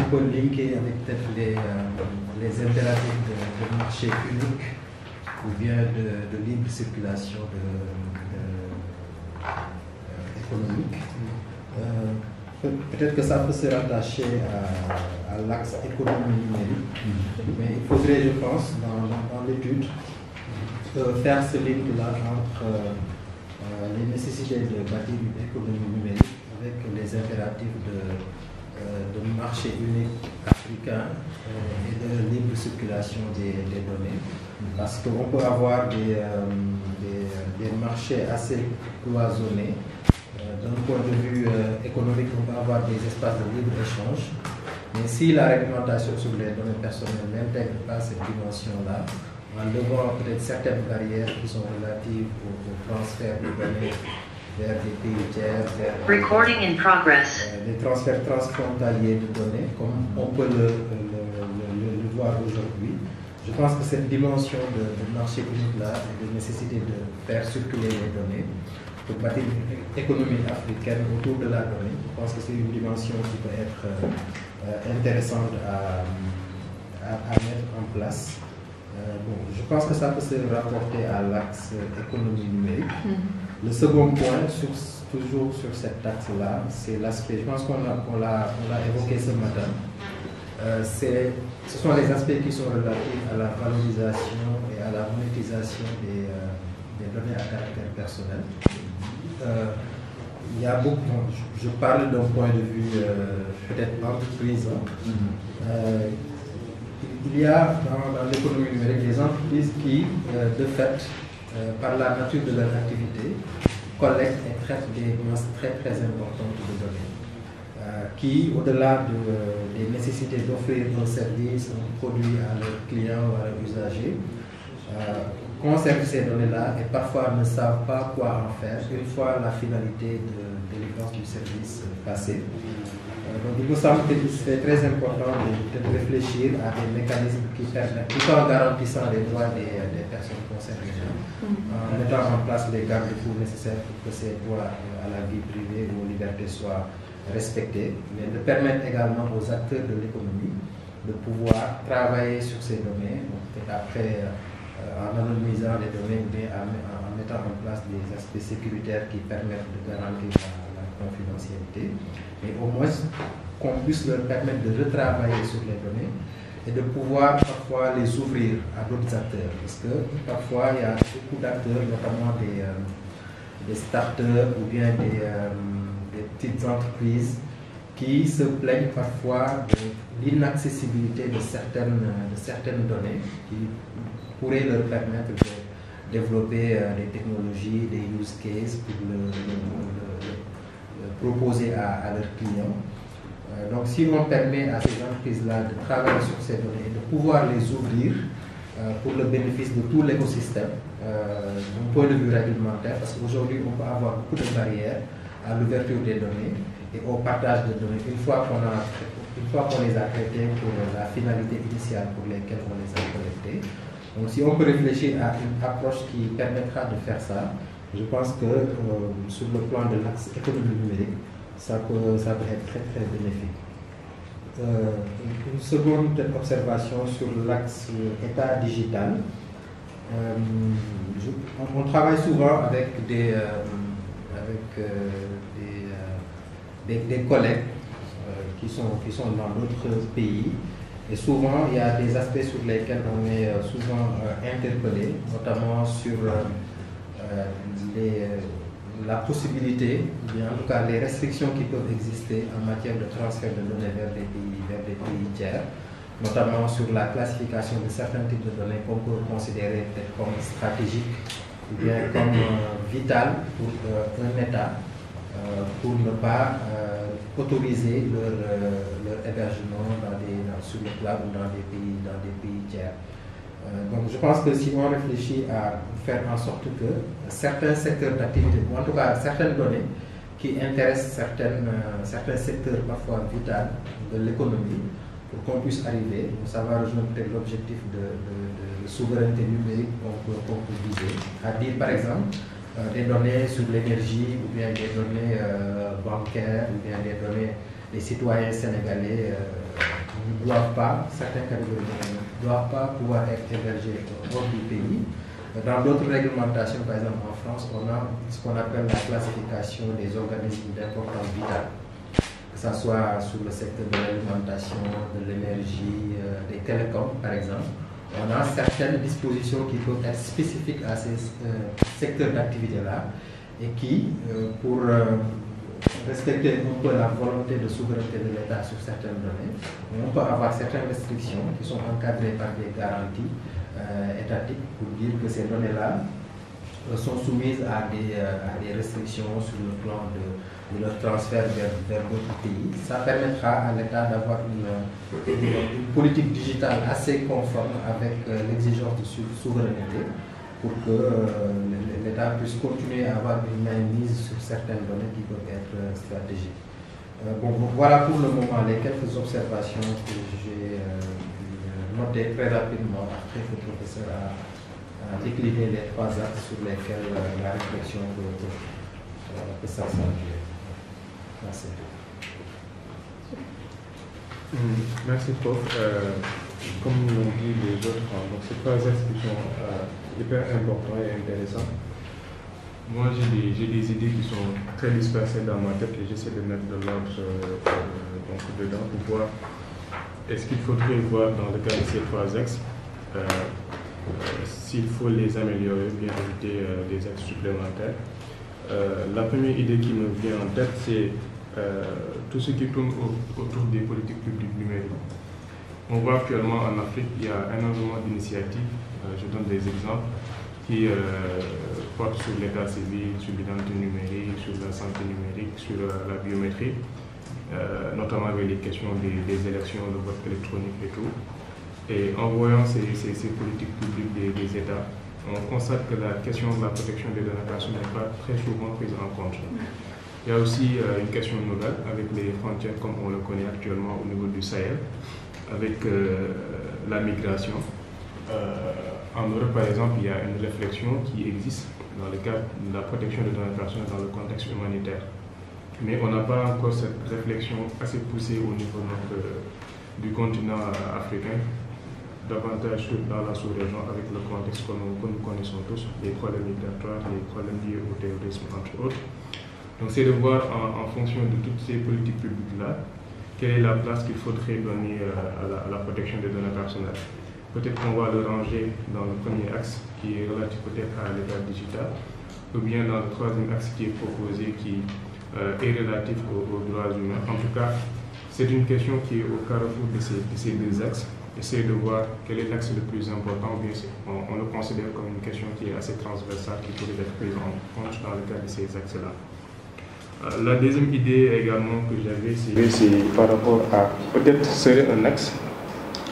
peu linké avec peut-être les impératifs de marché unique ou bien de libre circulation économique. Peut-être que ça peut se rattacher à l'axe économie numérique, mais il faudrait, je pense, dans l'étude, faire ce lien-là entre les nécessités de bâtir une économie numérique avec les impératifs de marché unique africain et de libre circulation des données. Parce qu'on peut avoir des marchés assez cloisonnés. D'un point de vue économique, on peut avoir des espaces de libre-échange. Mais si la réglementation sur les données personnelles n'intègre pas cette dimension-là, en levant peut-être certaines barrières qui sont relatives au transfert de données vers des pays tiers, vers des transferts transfrontaliers de données, comme on peut le voir aujourd'hui. Je pense que cette dimension de marché unique-là et de nécessité de faire circuler les données pour bâtir une économie africaine autour de la donnée, je pense que c'est une dimension qui peut être intéressante à mettre en place. Bon, je pense que ça peut se rapporter à l'axe économie numérique. Le second point, toujours sur cet axe-là, c'est l'aspect, je pense qu'on l'a évoqué ce matin, ce sont les aspects qui sont relatifs à la valorisation et à la monétisation des données à caractère personnel. Il y a beaucoup, je parle d'un point de vue peut-être entreprise. Il y a dans l'économie numérique des entreprises qui, de fait, par la nature de leur activité, collectent et traitent des masses très très importantes de données, qui, au-delà des nécessités d'offrir un service, un produit à leurs clients ou à leurs usagers, conservent ces données-là et parfois ne savent pas quoi en faire une fois la finalité de délivrance du service passée. Donc il me semble que c'est très important de réfléchir à des mécanismes qui permettent, tout en garantissant les droits des personnes concernées, en mettant en place les garde-fous nécessaires pour que ces droits à la vie privée ou aux libertés soient respectés, mais de permettre également aux acteurs de l'économie de pouvoir travailler sur ces données, donc après en anonymisant les données ou bien en mettant en place des aspects sécuritaires qui permettent de garantir la confidentialité, mais au moins qu'on puisse leur permettre de retravailler sur les données et de pouvoir parfois les ouvrir à d'autres acteurs, parce que parfois il y a beaucoup d'acteurs, notamment des startups ou bien des petites entreprises qui se plaignent parfois de l'inaccessibilité de certaines données qui pourraient leur permettre de développer des technologies, des use cases pour le proposer à leurs clients. Donc si on permet à ces entreprises-là de travailler sur ces données et de pouvoir les ouvrir pour le bénéfice de tout l'écosystème, d'un point de vue réglementaire, parce qu'aujourd'hui on peut avoir beaucoup de barrières à l'ouverture des données et au partage de données une fois qu'on les a traitées pour la finalité initiale pour laquelle on les a collectées. Donc si on peut réfléchir à une approche qui permettra de faire ça, je pense que sur le plan de l'axe économie numérique, ça peut être très très bénéfique. Une seconde observation sur l'axe état digital. On travaille souvent avec des collègues qui sont dans d'autres pays. Et souvent, il y a des aspects sur lesquels on est souvent interpellé, notamment sur la possibilité, ou bien en tout cas les restrictions qui peuvent exister en matière de transfert de données vers des pays tiers, notamment sur la classification de certains types de données qu'on peut considérer peut-être comme stratégiques ou bien comme vitales pour un État, pour ne pas autoriser leur hébergement sur le cloud ou dans des pays tiers. Donc je pense que si on réfléchit à faire en sorte que certains secteurs d'activité, ou en tout cas certaines données qui intéressent certains secteurs parfois vitaux de l'économie, pour qu'on puisse arriver, ça va rejoindre peut-être l'objectif de souveraineté numérique qu'on peut viser, à dire par exemple des données sur l'énergie ou bien des données bancaires ou bien des données des citoyens sénégalais ne doivent pas, certaines catégories de données ne doivent pas pouvoir être hébergées hors du pays. Dans d'autres réglementations, par exemple en France, on a ce qu'on appelle la classification des organismes d'importance vitale, que ce soit sur le secteur de l'alimentation, de l'énergie, des télécoms par exemple. On a certaines dispositions qui peuvent être spécifiques à ces secteurs d'activité-là et qui, pour respecter un peu la volonté de souveraineté de l'État sur certaines données, on peut avoir certaines restrictions qui sont encadrées par des garanties étatiques pour dire que ces données-là sont soumises à des restrictions sur le plan de leur transfert vers d'autres pays. Ça permettra à l'État d'avoir une politique digitale assez conforme avec l'exigence de souveraineté pour que l'État puisse continuer à avoir une mainmise sur certaines données qui peuvent être stratégiques. Bon, voilà pour le moment les quelques observations que j'ai notées très rapidement après que le professeur a décliné les 3 axes sur lesquels la réflexion peut s'accentuer. Merci. Merci, prof. Comme l'ont dit les autres, donc ces 3 axes qui sont hyper importants et intéressants. Moi, j'ai des idées qui sont très dispersées dans ma tête et j'essaie de mettre de l'ordre dedans pour voir est-ce qu'il faudrait voir dans le cas de ces 3 axes s'il faut les améliorer ou bien ajouter des axes supplémentaires. La première idée qui me vient en tête, c'est tout ce qui tourne autour des politiques publiques numériques. On voit actuellement en Afrique, il y a énormément d'initiatives, je donne des exemples, qui portent sur l'état civil, sur l'identité numérique, sur la santé numérique, sur la biométrie, notamment avec les questions des élections, le vote électronique et tout. Et en voyant ces politiques publiques des États, on constate que la question de la protection des données personnelles n'est pas très souvent prise en compte. Il y a aussi une question nouvelle avec les frontières comme on le connaît actuellement au niveau du Sahel, avec la migration. En Europe, par exemple, il y a une réflexion qui existe dans le cadre de la protection des données personnelles dans le contexte humanitaire. Mais on n'a pas encore cette réflexion assez poussée au niveau du continent africain, davantage dans la sous-région avec le contexte que nous connaissons tous, les problèmes migratoires, les problèmes liés au terrorisme, entre autres. Donc c'est de voir en fonction de toutes ces politiques publiques-là, quelle est la place qu'il faudrait donner à la protection des données personnelles. Peut-être qu'on va le ranger dans le premier axe qui est relatif peut-être à l'état digital, ou bien dans le troisième axe qui est proposé qui est relatif aux droits humains. En tout cas, c'est une question qui est au carrefour de ces 2 axes. Essayer de voir quel est l'axe le plus important, ou bien on le considère comme une question qui est assez transversale, qui pourrait être prise en compte dans le cadre de ces axes-là. La deuxième idée également que j'avais, c'est par rapport à, peut-être serait un axe,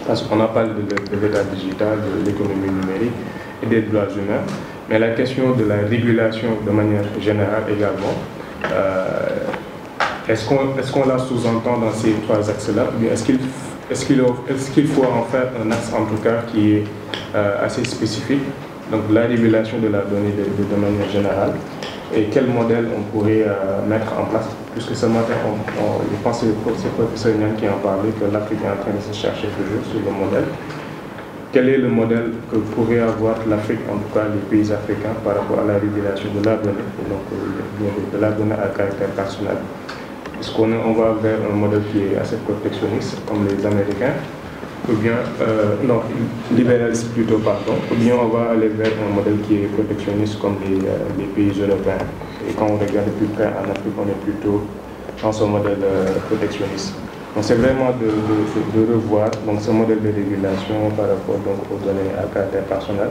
parce qu'on a parlé de l'état digital, de l'économie numérique et des droits humains, mais la question de la régulation de manière générale également, est-ce qu'on la sous-entend dans ces 3 axes-là, ou bien est-ce qu'il faut en faire un axe en tout cas qui est assez spécifique, donc la régulation de la donnée de manière générale, et quel modèle on pourrait mettre en place, puisque ce matin, je pense que c'est le professeur Nian qui en parlait, que l'Afrique est en train de se chercher toujours sur le modèle. Quel est le modèle que pourrait avoir l'Afrique, en tout cas les pays africains, par rapport à la régulation de la donnée, donc de la donnée à caractère personnel? Est-ce qu'on va vers un modèle qui est assez protectionniste, comme les Américains, ou bien, non, libéraliste plutôt, pardon, ou bien on va aller vers un modèle qui est protectionniste comme les pays européens. Et quand on regarde de plus près en Afrique, on est plutôt dans ce modèle protectionniste. Donc c'est vraiment de revoir donc, ce modèle de régulation par rapport donc, aux données à caractère personnel.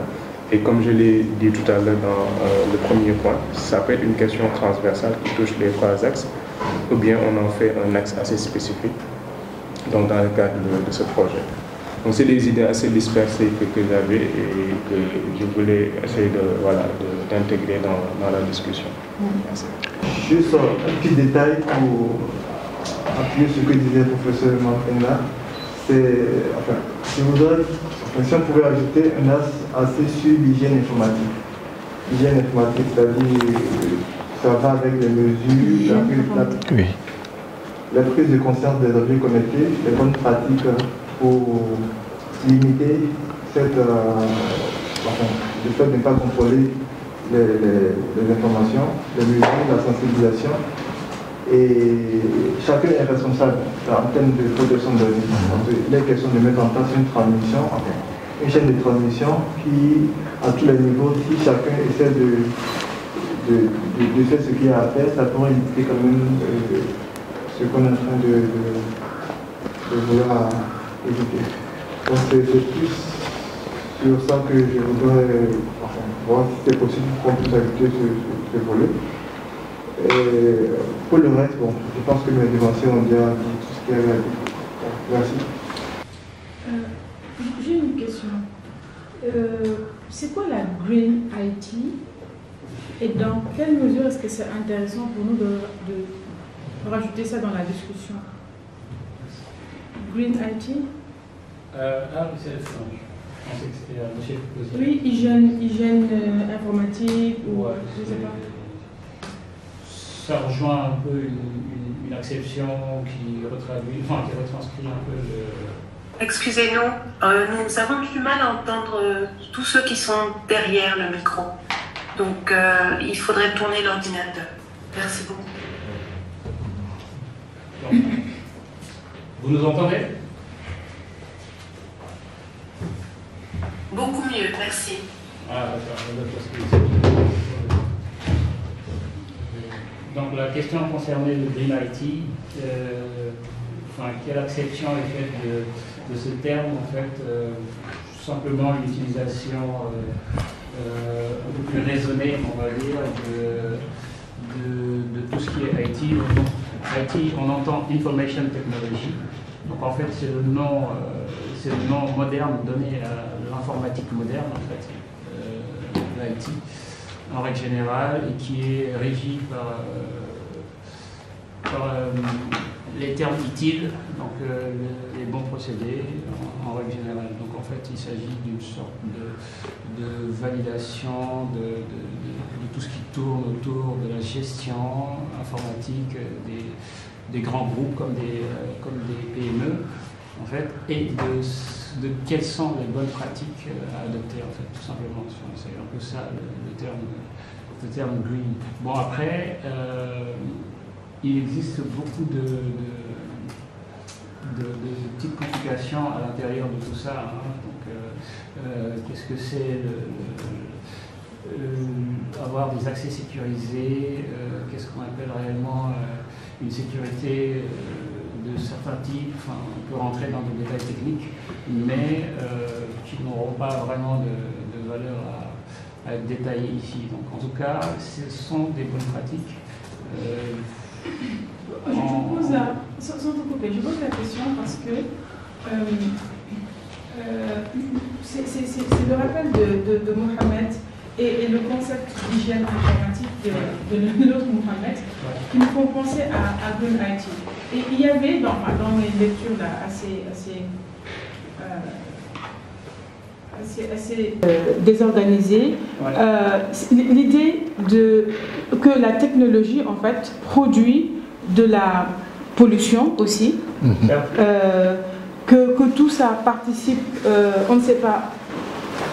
Et comme je l'ai dit tout à l'heure dans le premier point, ça peut être une question transversale qui touche les 3 axes, ou bien on en fait un axe assez spécifique donc dans le cadre de ce projet. Donc c'est des idées assez dispersées que j'avais et que je voulais essayer d'intégrer dans la discussion. Merci. Juste un petit détail pour appuyer ce que disait le professeur Manfrena. Si on pouvait ajouter un axe assez sur l'hygiène informatique. L'hygiène informatique, c'est-à-dire ça va avec les mesures, la prise de conscience des objets connectés, les bonnes pratiques pour limiter cette, le fait de ne pas contrôler les informations, les mesures, la sensibilisation. Et chacun est responsable en termes de protection de données. Il est question de mettre en place une transmission, une chaîne de transmission qui, à tous les niveaux, si chacun essaie de faire ce qu'il y a à faire, ça pourrait éviter quand même ce qu'on est en train de vouloir éviter. Donc c'est plus sur ça que je voudrais voir si c'est possible qu'on puisse ajouter ce volet. Et pour le reste, bon, je pense que mes défenseurs ont déjà dit tout ce qu'il y avait à dire. Merci. J'ai une question. C'est quoi la Green IT et dans quelle mesure est-ce que c'est intéressant pour nous de rajouter ça dans la discussion? Green IT? C'est le fond. Je pensais que c'était monsieur Posier. Oui, hygiène informatique ou ouais, je sais pas. Ça rejoint un peu une acception qui retranscrit un peu le... Excusez-nous, nous avons du mal à entendre tous ceux qui sont derrière le micro. Donc, il faudrait tourner l'ordinateur. Merci beaucoup. Donc, vous nous entendez? Beaucoup mieux, merci. Ah, d'accord. Donc la question concernait le Green IT, quelle acception est faite de ce terme, en fait, simplement une utilisation un peu plus raisonnée, on va dire, de tout ce qui est IT. Donc, IT, on entend Information Technology, donc en fait c'est le nom moderne donné à l'informatique moderne, en fait, l'IT. En règle générale, et qui est régi par les termes utiles, donc les bons procédés en règle générale. Donc en fait, il s'agit d'une sorte de validation de tout ce qui tourne autour de la gestion informatique des grands groupes comme des PME, en fait, et de quelles sont les bonnes pratiques à adopter, en fait, tout simplement. C'est un peu ça le terme green. Bon, après, il existe beaucoup de petites complications à l'intérieur de tout ça. Hein. Donc, qu'est-ce que c'est avoir des accès sécurisés, qu'est-ce qu'on appelle réellement une sécurité de certains types, on peut rentrer dans des détails techniques, mais qui n'auront pas vraiment de valeur à être détaillées ici. Donc en tout cas, ce sont des bonnes pratiques. Sans te couper, je pose la question parce que c'est le rappel de Mohamed et le concept d'hygiène informatique de l'autre Mohamed qui nous font penser à Green IT. Et il y avait dans mes lectures là, assez désorganisées, l'idée que la technologie en fait produit de la pollution aussi, que tout ça participe, on ne sait pas.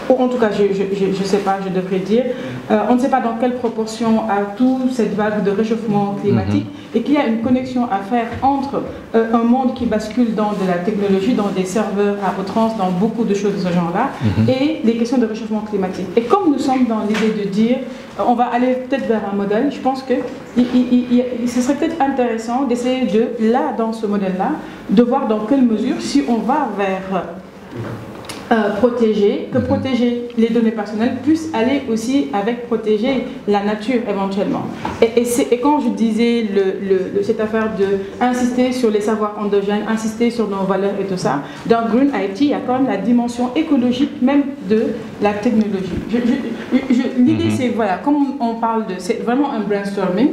En tout cas, je ne sais pas, je devrais dire, on ne sait pas dans quelle proportion à toute cette vague de réchauffement climatique et qu'il y a une connexion à faire entre un monde qui bascule dans de la technologie, dans des serveurs à outrance, dans beaucoup de choses de ce genre-là, et les questions de réchauffement climatique. Et comme nous sommes dans l'idée de dire, on va aller peut-être vers un modèle, je pense que ce serait peut-être intéressant d'essayer là, dans ce modèle-là, de voir dans quelle mesure, si on va vers protéger les données personnelles puisse aller aussi avec protéger la nature éventuellement. Et quand je disais cette affaire d'insister sur les savoirs endogènes, insister sur nos valeurs et tout ça, dans Green IT, il y a quand même la dimension écologique même de la technologie. L'idée c'est, voilà, comme on parle c'est vraiment un brainstorming,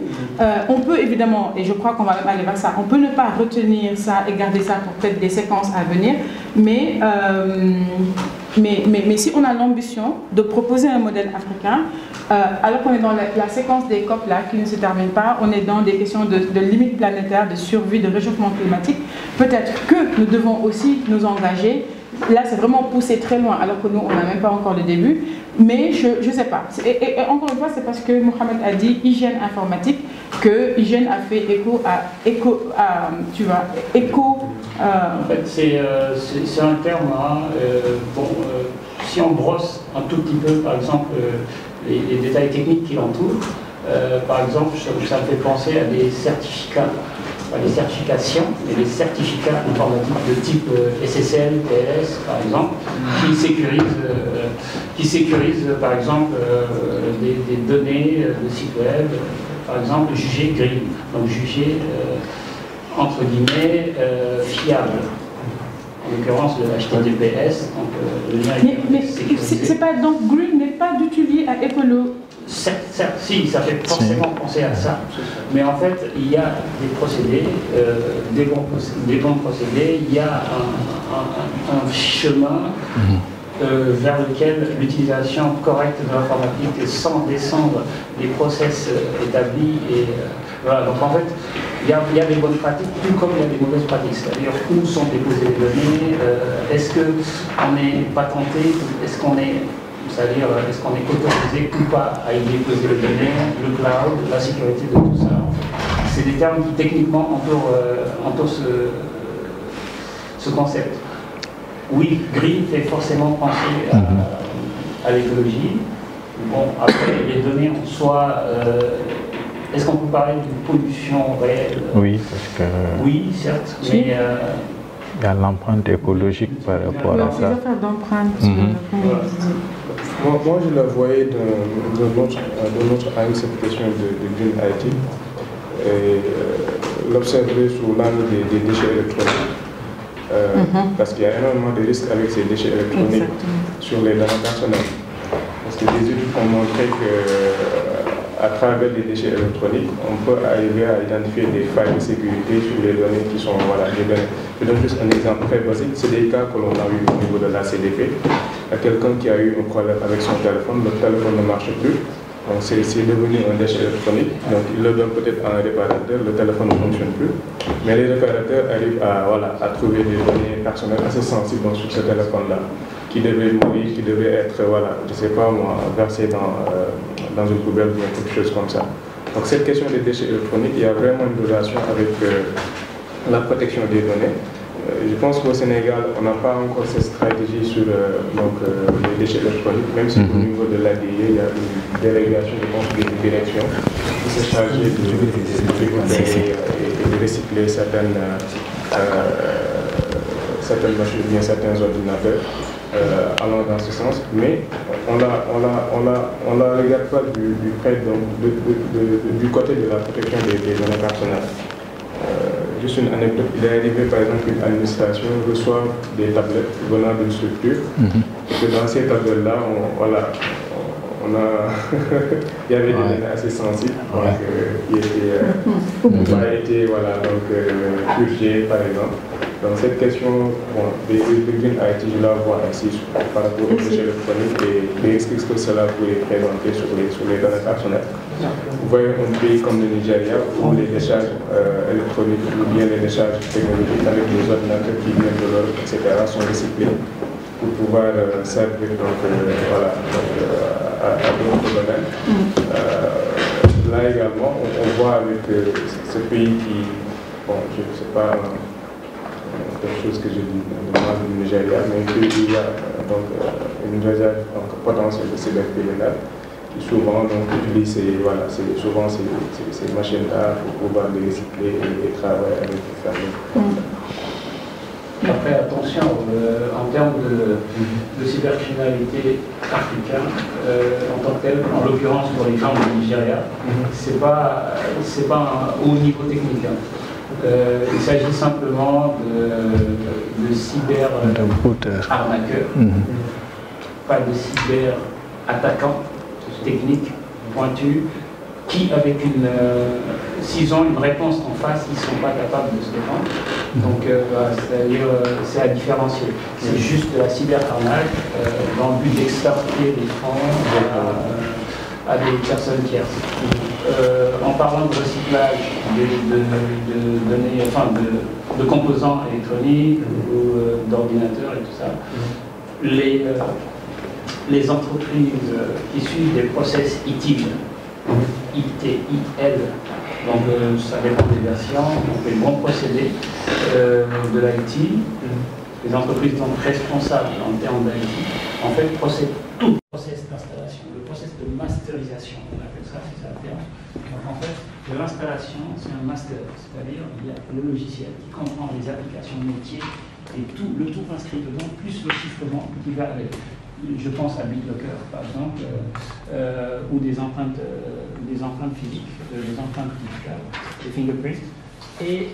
on peut évidemment, et je crois qu'on va même aller vers ça, on peut ne pas retenir ça et garder ça pour peut-être des séquences à venir, mais Mais si on a l'ambition de proposer un modèle africain, alors qu'on est dans la séquence des COP là, qui ne se termine pas, on est dans des questions de limites planétaires, de survie, de réchauffement climatique, peut-être que nous devons aussi nous engager. Là, c'est vraiment poussé très loin, alors que nous, on n'a même pas encore le début. Mais je ne sais pas. Et encore une fois, c'est parce que Mohamed a dit hygiène informatique que hygiène a fait écho à En fait, c'est un terme. Si on brosse un tout petit peu, par exemple, les détails techniques qui l'entourent, par exemple, ça me fait penser à des certificats. Les certifications et les certificats informatiques de type SSL, TLS par exemple, qui sécurisent par exemple des données de site web, par exemple jugées green, donc jugées entre guillemets fiables. En l'occurrence le HTTPS, donc le lien mais c'est pas donc green n'est pas du tout lié à écolo. Certes, si, ça fait forcément penser à ça. Mais en fait, il y a des procédés, des bons procédés, il y a un chemin vers lequel l'utilisation correcte de l'informatique sans descendre des process établis. Et, voilà. Donc en fait, il y a des bonnes pratiques, tout comme il y a des mauvaises pratiques. C'est-à-dire où sont déposées les données, est-ce qu'on est patenté, est-ce qu'on est... C'est-à-dire, est-ce qu'on est autorisé ou pas à y déposer les données, le cloud, la sécurité de tout ça. C'est des termes qui techniquement entourent ce concept. Oui, green fait forcément penser à l'écologie. Bon, après, les données en soi, est-ce qu'on peut parler d'une pollution réelle? Oui, parce que... Oui, certes, mais... il y a l'empreinte écologique par rapport à ça. Moi, je la voyais de notre angle, cette question de Green IT, et l'observer sous l'angle des déchets électroniques. Parce qu'il y a énormément de risques avec ces déchets électroniques sur les données personnelles. Parce que les études ont montré qu'à travers les déchets électroniques, on peut arriver à identifier des failles de sécurité sur les données qui sont des données. Je donne juste un exemple très basique, c'est des cas que l'on a eu au niveau de la CDP. Il y a quelqu'un qui a eu un problème avec son téléphone, le téléphone ne marche plus, donc c'est devenu un déchet électronique, donc il le donne peut-être à un réparateur, le téléphone ne fonctionne plus, mais les réparateurs arrivent à trouver des données personnelles assez sensibles sur ce téléphone-là, qui devait mourir, qui devait être, je ne sais pas moi, versé dans une poubelle ou quelque chose comme ça. Donc cette question des déchets électroniques, il y a vraiment une relation avec la protection des données. Je pense qu'au Sénégal, on n'a pas encore cette stratégie sur les déchets électroniques, même si au niveau de l'ADE, il y a une délégation, je pense, d'une direction qui s'est chargée de récupérer et de recycler certaines machines, bien certains ordinateurs, allant dans ce sens, mais on la regarde pas du côté de la protection des données personnelles. Juste une anecdote, il est arrivé par exemple qu'une administration reçoit des tablettes venant d'une structure, et que dans ces tablettes-là, il y avait des données assez sensibles, qui étaient pas été purgées par exemple. Donc cette question des Green IT, je la vois ainsi par rapport aux déchets électroniques et les risques que cela pourrait présenter sur les données personnelles. Vous voyez un pays comme le Nigeria où les décharges électroniques ou bien les décharges technologiques avec les ordinateurs qui viennent de l'Europe, etc. sont recyclés pour pouvoir servir à d'autres domaines. Là également, on voit avec ce pays qui, je ne sais pas, quelque chose que je dis dans le Nigeria, mais qu'il y a une réserve potentielle de cybercriminels qui souvent utilisent ces machines-là pour pouvoir les recycler et travailler avec les familles. Après, attention, en termes de cybercriminalité africaine, en tant que telle, en l'occurrence pour l'exemple du Nigeria, c'est pas un haut niveau technique. Il s'agit simplement de cyber arnaqueurs, pas de cyber attaquants techniques pointus qui, avec s'ils ont une réponse en face, ils ne sont pas capables de se défendre. Donc, c'est à différencier. C'est juste de la cyberarnaque dans le but d'extorquer des fonds à des personnes tierces. En parlant de recyclage de données, enfin de composants électroniques ou d'ordinateurs et tout ça, les entreprises qui suivent des process ITIL, ITIL, donc ça dépend des versions, donc les bons procédés de l'IT, les entreprises sont responsables en termes d'IT, en fait procèdent tout le process d'installation, le process de masterisation, on appelle ça, c'est ça le terme. Donc en fait, l'installation, c'est un master, c'est-à-dire il y a le logiciel qui comprend les applications métiers et le tout inscrit dedans, plus le chiffrement qui va avec. Je pense à BitLocker, par exemple, ou des empreintes physiques, des empreintes digitales, des fingerprints. Et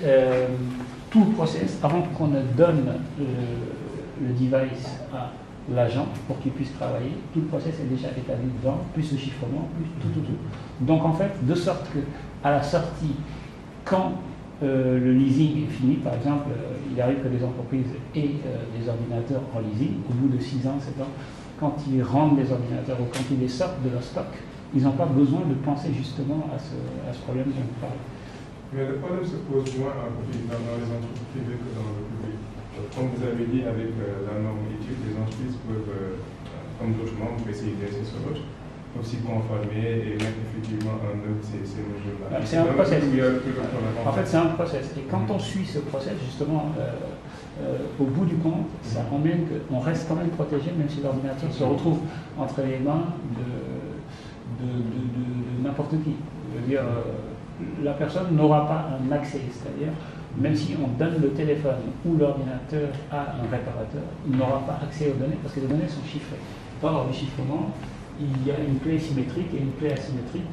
tout le process, avant qu'on ne donne le device à l'agent pour qu'il puisse travailler, tout le process est déjà établi dedans, plus le chiffrement, plus tout. Donc en fait, de sorte qu'à la sortie, quand le leasing est fini, par exemple, il arrive que des entreprises aient des ordinateurs en leasing, au bout de 6 ans, 7 ans, quand ils rendent les ordinateurs ou quand ils les sortent de leur stock, ils n'ont pas besoin de penser justement à ce problème dont on parle. Mais le problème se pose moins dans les entreprises privées que dans le public. Comme vous avez dit, avec la norme étude, les entreprises peuvent, comme d'autres membres, essayer d'essayer sur l'autre, peuvent s'y conformer et mettre effectivement en œuvre ces mesures-là. C'est un process. En fait, c'est un process. Et quand on suit ce process, justement, au bout du compte, ça emmène qu'on reste quand même protégé, même si l'ordinateur se retrouve entre les mains de n'importe qui. Je veux dire, la personne n'aura pas un accès, c'est-à-dire, même si on donne le téléphone ou l'ordinateur à un réparateur, il n'aura pas accès aux données parce que les données sont chiffrées. Pendant le chiffrement, il y a une clé symétrique et une clé asymétrique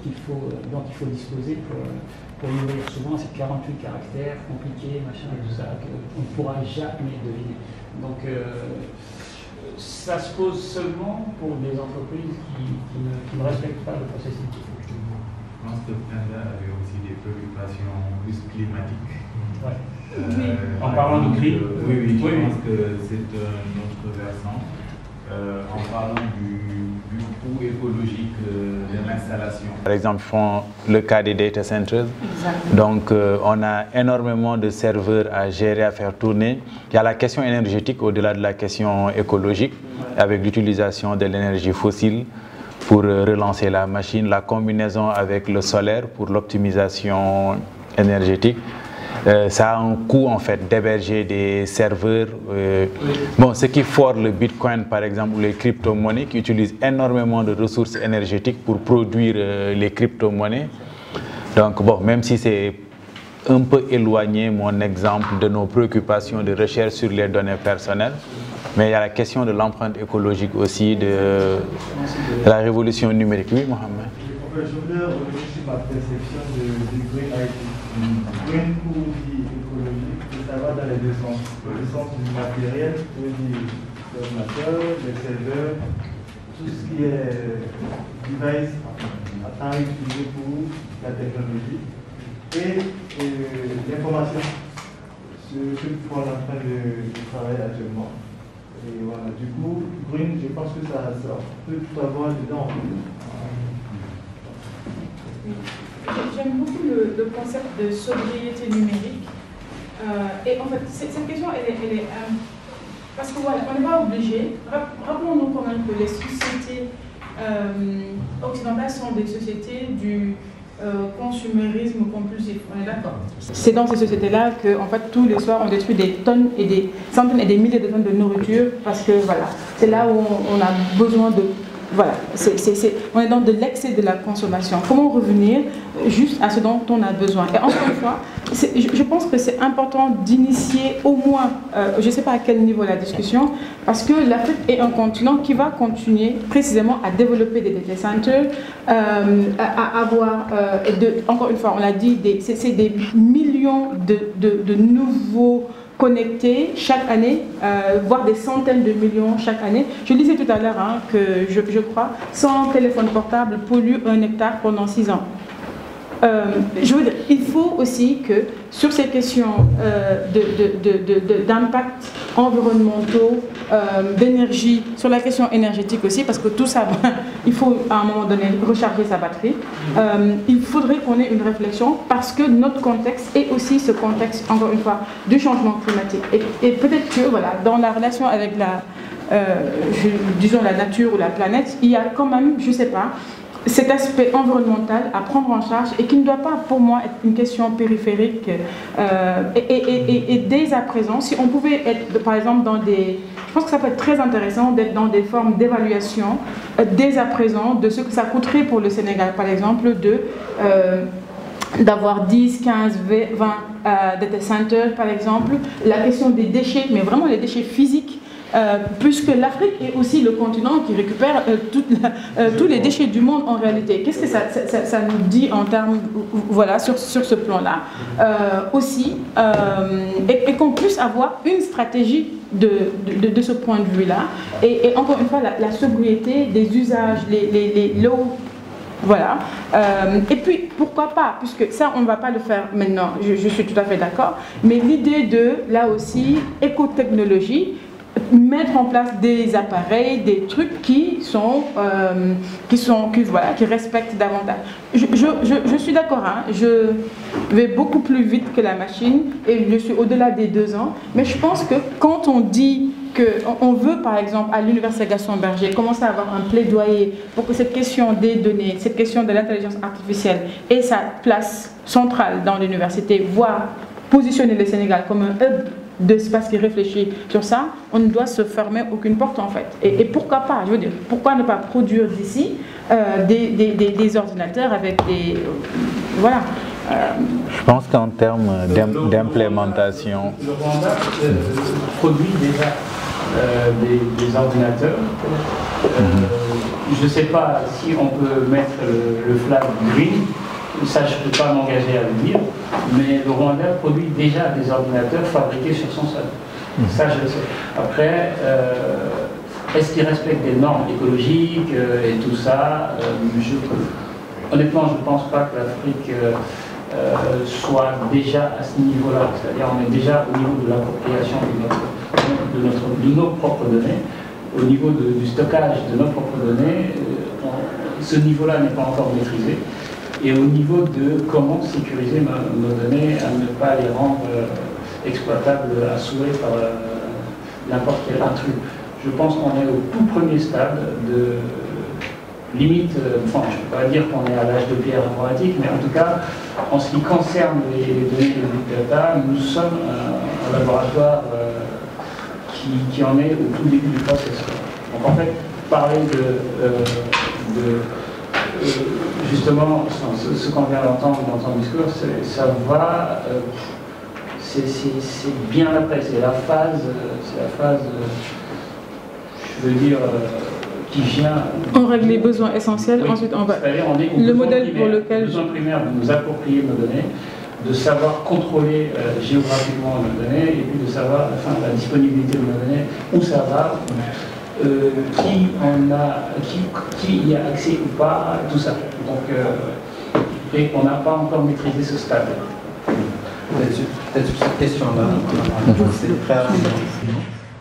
dont il faut disposer pour ouvrir. Souvent, c'est 48 caractères, compliqués, machin, tout ça, qu'on ne pourra jamais deviner. Donc, ça se pose seulement pour des entreprises qui ne respectent pas le processus. Je pense que Penda avait aussi des préoccupations plus climatiques. Ouais. En parlant de crise. Oui, je pense que c'est un autre versant. En parlant du coût écologique de l'installation. Par exemple, font le cas des data centers. Exactement. Donc, on a énormément de serveurs à gérer, à faire tourner. Il y a la question énergétique au-delà de la question écologique, avec l'utilisation de l'énergie fossile pour relancer la machine, la combinaison avec le solaire pour l'optimisation énergétique. Ça a un coût en fait d'héberger des serveurs. Bon, ce qui fort le Bitcoin par exemple ou les crypto-monnaies qui utilisent énormément de ressources énergétiques pour produire les crypto-monnaies. Donc bon, même si c'est un peu éloigné mon exemple de nos préoccupations de recherche sur les données personnelles, mais il y a la question de l'empreinte écologique aussi, de la révolution numérique. Oui, Mohamed. Je voulais revenir sur ma perception du Green IT. Green pour dire écologique, ça va dans les deux sens. Le sens du matériel, pour dire l'ordinateur, les serveurs, tout ce qui est device à temps utilisé pour la technologie. Et l'information sur ce qu'on est en train de travailler actuellement. Et voilà, du coup, Green, je pense que ça peut tout avoir dedans. J'aime beaucoup le concept de sobriété numérique. Et en fait, cette question, elle est parce que voilà, on n'est pas obligé. Rappelons-nous quand même que les sociétés occidentales sont des sociétés du consumérisme compulsif. On est d'accord? C'est dans ces sociétés-là que, en fait, tous les soirs, on détruit des tonnes et des centaines et des milliers de tonnes de nourriture parce que voilà, c'est là où on a besoin de. Voilà, on est dans de l'excès de la consommation. Comment revenir juste à ce dont on a besoin? Et encore une fois, je pense que c'est important d'initier au moins, je ne sais pas à quel niveau la discussion, parce que l'Afrique est un continent qui va continuer précisément à développer des data centers, à avoir, encore une fois, on l'a dit, c'est des millions de nouveaux connectés chaque année, voire des centaines de millions chaque année. Je disais tout à l'heure que je crois 100 téléphones portables polluent 1 hectare pendant 6 ans. je veux dire, il faut aussi que sur ces questions d'impact environnementaux, d'énergie, sur la question énergétique aussi, parce que tout ça, il faut à un moment donné recharger sa batterie, il faudrait qu'on ait une réflexion parce que notre contexte est aussi ce contexte, encore une fois, du changement climatique. Et peut-être que, voilà, dans la relation avec disons la nature ou la planète, il y a quand même, je ne sais pas, cet aspect environnemental à prendre en charge et qui ne doit pas, pour moi, être une question périphérique. Et dès à présent, si on pouvait être, par exemple, dans des... Je pense que ça peut être très intéressant d'être dans des formes d'évaluation, dès à présent, de ce que ça coûterait pour le Sénégal, par exemple, d'avoir 10, 15, 20 data centers, par exemple. La question des déchets, mais vraiment les déchets physiques, puisque l'Afrique est aussi le continent qui récupère tous les déchets du monde en réalité. Qu'est-ce que ça nous dit en termes, voilà, sur ce plan-là aussi, et qu'on puisse avoir une stratégie de ce point de vue-là. Et encore une fois, la sobriété des usages, l'eau. Voilà. Et puis, pourquoi pas, puisque ça, on ne va pas le faire maintenant, je suis tout à fait d'accord, mais l'idée de, là aussi, écotechnologie, mettre en place des appareils, des trucs qui respectent davantage. Je suis d'accord, hein, je vais beaucoup plus vite que la machine et je suis au-delà des 2 ans, mais je pense que quand on dit qu'on veut, par exemple, à l'Université Gaston Berger, commencer à avoir un plaidoyer pour que cette question des données, cette question de l'intelligence artificielle ait sa place centrale dans l'université, voire positionner le Sénégal comme un hub d'espace qui réfléchit sur ça, on ne doit se fermer aucune porte en fait. Et pourquoi pas, je veux dire, pourquoi ne pas produire d'ici des ordinateurs avec des... voilà. Je pense qu'en termes d'implémentation... Le Rwanda produit déjà des ordinateurs. Je ne sais pas si on peut mettre le flag green. Ça, je ne peux pas m'engager à le dire, mais le Rwanda produit déjà des ordinateurs fabriqués sur son sol. Ça, je le sais. Après, est-ce qu'il respecte des normes écologiques et tout ça honnêtement, je ne pense pas que l'Afrique soit déjà à ce niveau-là. C'est-à-dire, on est déjà au niveau de l'appropriation de nos propres données, au niveau du stockage de nos propres données. Ce niveau-là n'est pas encore maîtrisé. Et au niveau de comment sécuriser nos données, à ne pas les rendre exploitables à souhait par n'importe quel intrus. Je pense qu'on est au tout premier stade de limite, enfin je ne peux pas dire qu'on est à l'âge de pierre informatique, mais en tout cas, en ce qui concerne les données de Big Data, nous sommes un laboratoire qui en est au tout début du processus. Donc en fait, parler justement, ce qu'on vient d'entendre dans ton discours, ça va, c'est bien après, c'est la phase, je veux dire, qui vient... On règle les besoins essentiels, oui. Ensuite on va... Le modèle pour lequel... Le besoin primaire de nous approprier nos données, de savoir contrôler géographiquement nos données, et puis de savoir la disponibilité de nos données, où ça va, qui y a accès ou pas, tout ça. Donc, et on n'a pas encore maîtrisé ce stade. Peut-être sur cette question-là, c'est très rapide.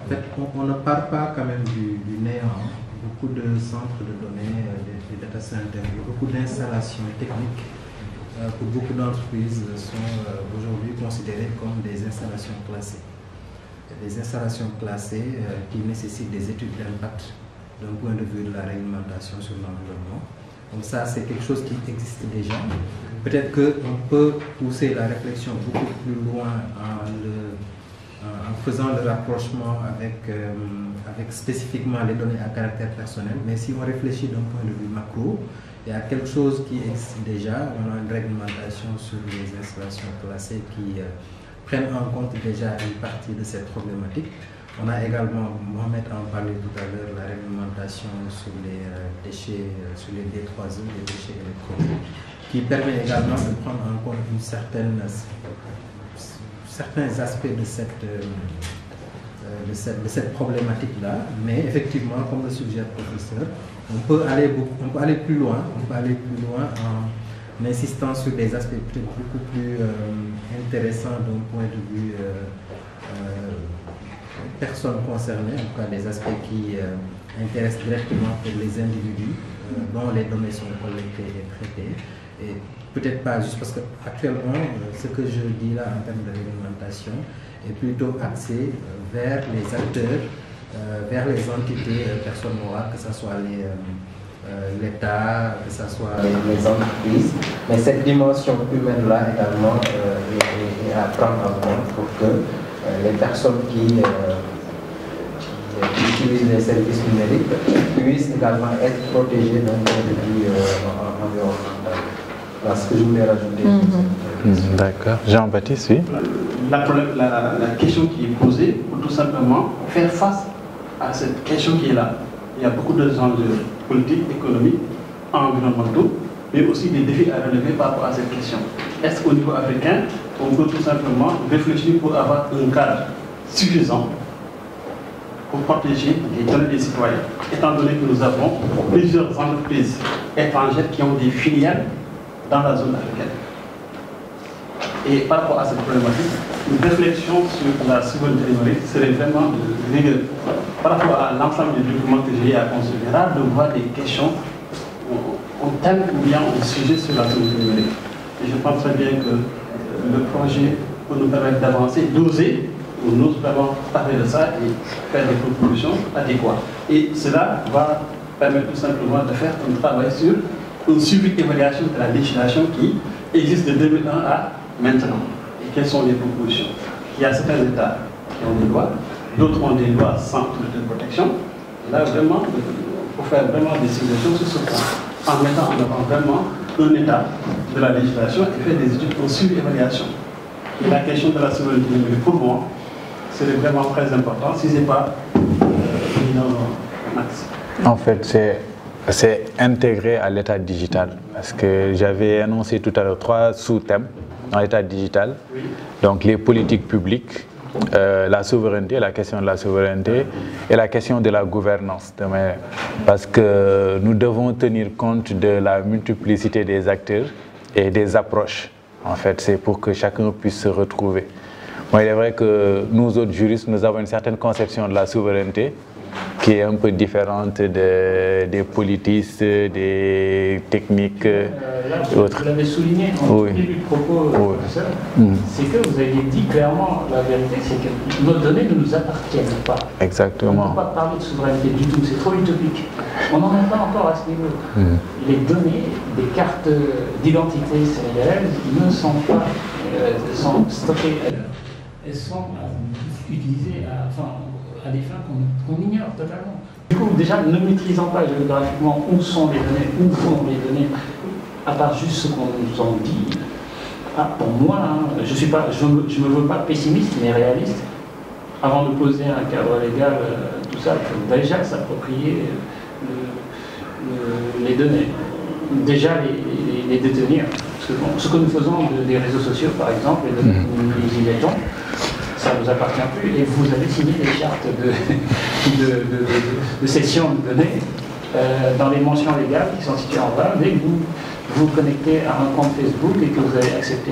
En fait, on ne part pas quand même du néant. Beaucoup de centres de données, des data centers, beaucoup d'installations techniques pour beaucoup d'entreprises sont aujourd'hui considérées comme des installations classées. Des installations classées qui nécessitent des études d'impact d'un point de vue de la réglementation sur l'environnement. Donc ça, c'est quelque chose qui existe déjà. Peut-être qu'on peut pousser la réflexion beaucoup plus loin en faisant le rapprochement avec spécifiquement les données à caractère personnel. Mais si on réfléchit d'un point de vue macro, il y a quelque chose qui existe déjà. On a une réglementation sur les installations classées qui prennent en compte déjà une partie de cette problématique. On a également, Mohamed en parlait tout à l'heure, la réglementation sur les déchets, sur les D3E, les déchets électroniques, qui permet également de prendre en compte certains aspects de cette problématique-là. Mais effectivement, comme le suggère le professeur, on peut aller plus loin. On peut aller plus loin en insistant sur des aspects peut-être beaucoup plus intéressants d'un point de vue personnes concernées, en tout cas des aspects qui intéressent directement les individus dont les données sont collectées et traitées. Et peut-être pas juste parce qu'actuellement, ce que je dis là en termes de réglementation est plutôt axé vers les acteurs, vers les entités, personnes morales, que ce soit l'État, que ce soit les entreprises. Mais cette dimension humaine-là également est à prendre en compte pour que les personnes qui utilisent les services numériques puissent également être protégées d'un point de vue environnemental. Voilà ce que je voulais rajouter. D'accord. Jean-Baptiste, oui. La question qui est posée pour tout simplement faire face à cette question qui est là. Il y a beaucoup de enjeux politiques, économiques, environnementaux, mais aussi des défis à relever par rapport à cette question. Est-ce qu'au niveau africain, on peut tout simplement réfléchir pour avoir un cadre suffisant pour protéger les données des citoyens, étant donné que nous avons plusieurs entreprises étrangères qui ont des filiales dans la zone africaine. Et par rapport à cette problématique, une réflexion sur la souveraineté numérique serait vraiment de rigueur. Par rapport à l'ensemble des documents que j'ai à considérer, de voir des questions en thème ou bien en sujet sur la souveraineté numérique. Et je pense très bien que le projet peut nous permettre d'avancer, d'oser, on ose vraiment parler de ça et faire des propositions adéquates. Et cela va permettre tout simplement de faire un travail sur une suivi d'évaluation de la législation qui existe de 2001 à maintenant. Et quelles sont les propositions? Il y a certains États qui ont des lois, d'autres ont des lois sans autorité de protection. Et là, vraiment, il faut faire vraiment des suggestions sur ce point, en mettant en avant vraiment un état de la législation et faire des études pour suivi évaluation. Et la question de la souveraineté numérique, pour moi, c'est vraiment très important, si ce n'est pas max. En fait, c'est intégré à l'état digital, parce que j'avais annoncé tout à l'heure 3 sous-thèmes dans l'état digital. Oui. Donc les politiques publiques, la souveraineté, la question de la souveraineté et la question de la gouvernance. Parce que nous devons tenir compte de la multiplicité des acteurs et des approches. En fait, c'est pour que chacun puisse se retrouver. Bon, il est vrai que nous autres juristes, nous avons une certaine conception de la souveraineté qui est un peu différente des politistes, des techniques et autres. Vous l'avez souligné en début de propos, professeur, c'est que vous avez dit clairement la vérité, c'est que nos données ne nous appartiennent pas. Exactement. On ne peut pas parler de souveraineté du tout, c'est trop utopique. On n'en est pas encore à ce niveau. Les données des cartes d'identité sénégalaises ne sont pas sont stockées ailleurs. Elles sont utilisées à des fins qu'on ignore totalement. Du coup, déjà, ne maîtrisant pas géographiquement où sont les données, où vont les données, à part juste ce qu'on nous en dit, pour moi, je ne me veux pas pessimiste, mais réaliste. Avant de poser un cadre légal, tout ça, il faut déjà s'approprier les données. Déjà les détenir. Parce que, bon, ce que nous faisons des réseaux sociaux, par exemple, les données que nous les y mettons, ça ne vous appartient plus et vous avez signé des chartes de cession de données dans les mentions légales qui sont situées en bas. Dès que vous vous connectez à un compte Facebook et que vous avez accepté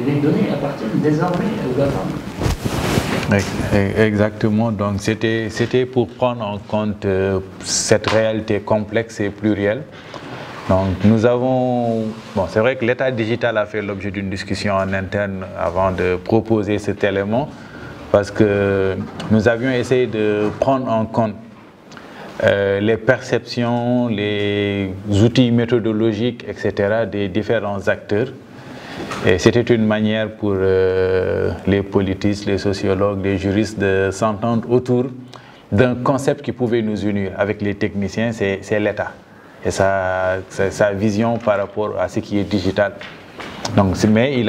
les données appartiennent désormais aux GAFAM. Exactement, donc c'était pour prendre en compte cette réalité complexe et plurielle. Donc nous avons, c'est vrai que l'état digital a fait l'objet d'une discussion en interne avant de proposer cet élément, parce que nous avions essayé de prendre en compte les perceptions, les outils méthodologiques, etc. des différents acteurs. Et c'était une manière pour les politistes, les sociologues, les juristes de s'entendre autour d'un concept qui pouvait nous unir avec les techniciens, c'est l'État et sa vision par rapport à ce qui est digital. Donc, mais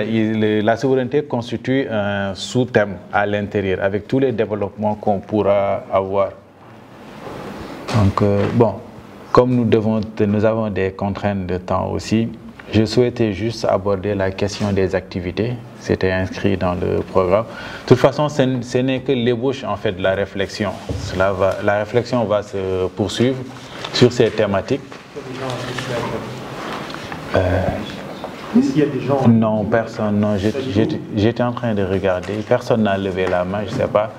la souveraineté constitue un sous-thème à l'intérieur avec tous les développements qu'on pourra avoir. Donc, comme nous avons des contraintes de temps aussi, je souhaitais juste aborder la question des activités. C'était inscrit dans le programme. De toute façon, ce n'est que l'ébauche en fait de la réflexion. La réflexion va se poursuivre sur ces thématiques. Est-ce qu'il y a des gens... Non, personne. Non, j'étais en train de regarder. Personne n'a levé la main, je ne sais pas.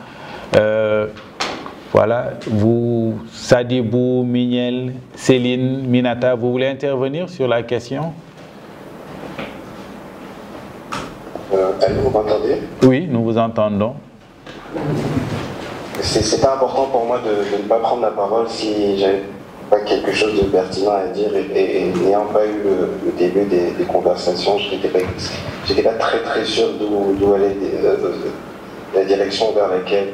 Voilà, vous, Sadibou, Mignel, Céline, Minata, vous voulez intervenir sur la question? Allô, vous m'entendez? Oui, nous vous entendons. C'est pas important pour moi de ne pas prendre la parole si j'avais pas quelque chose de pertinent à dire et n'ayant pas eu le début des conversations, je n'étais pas très sûr d'où allait la direction vers laquelle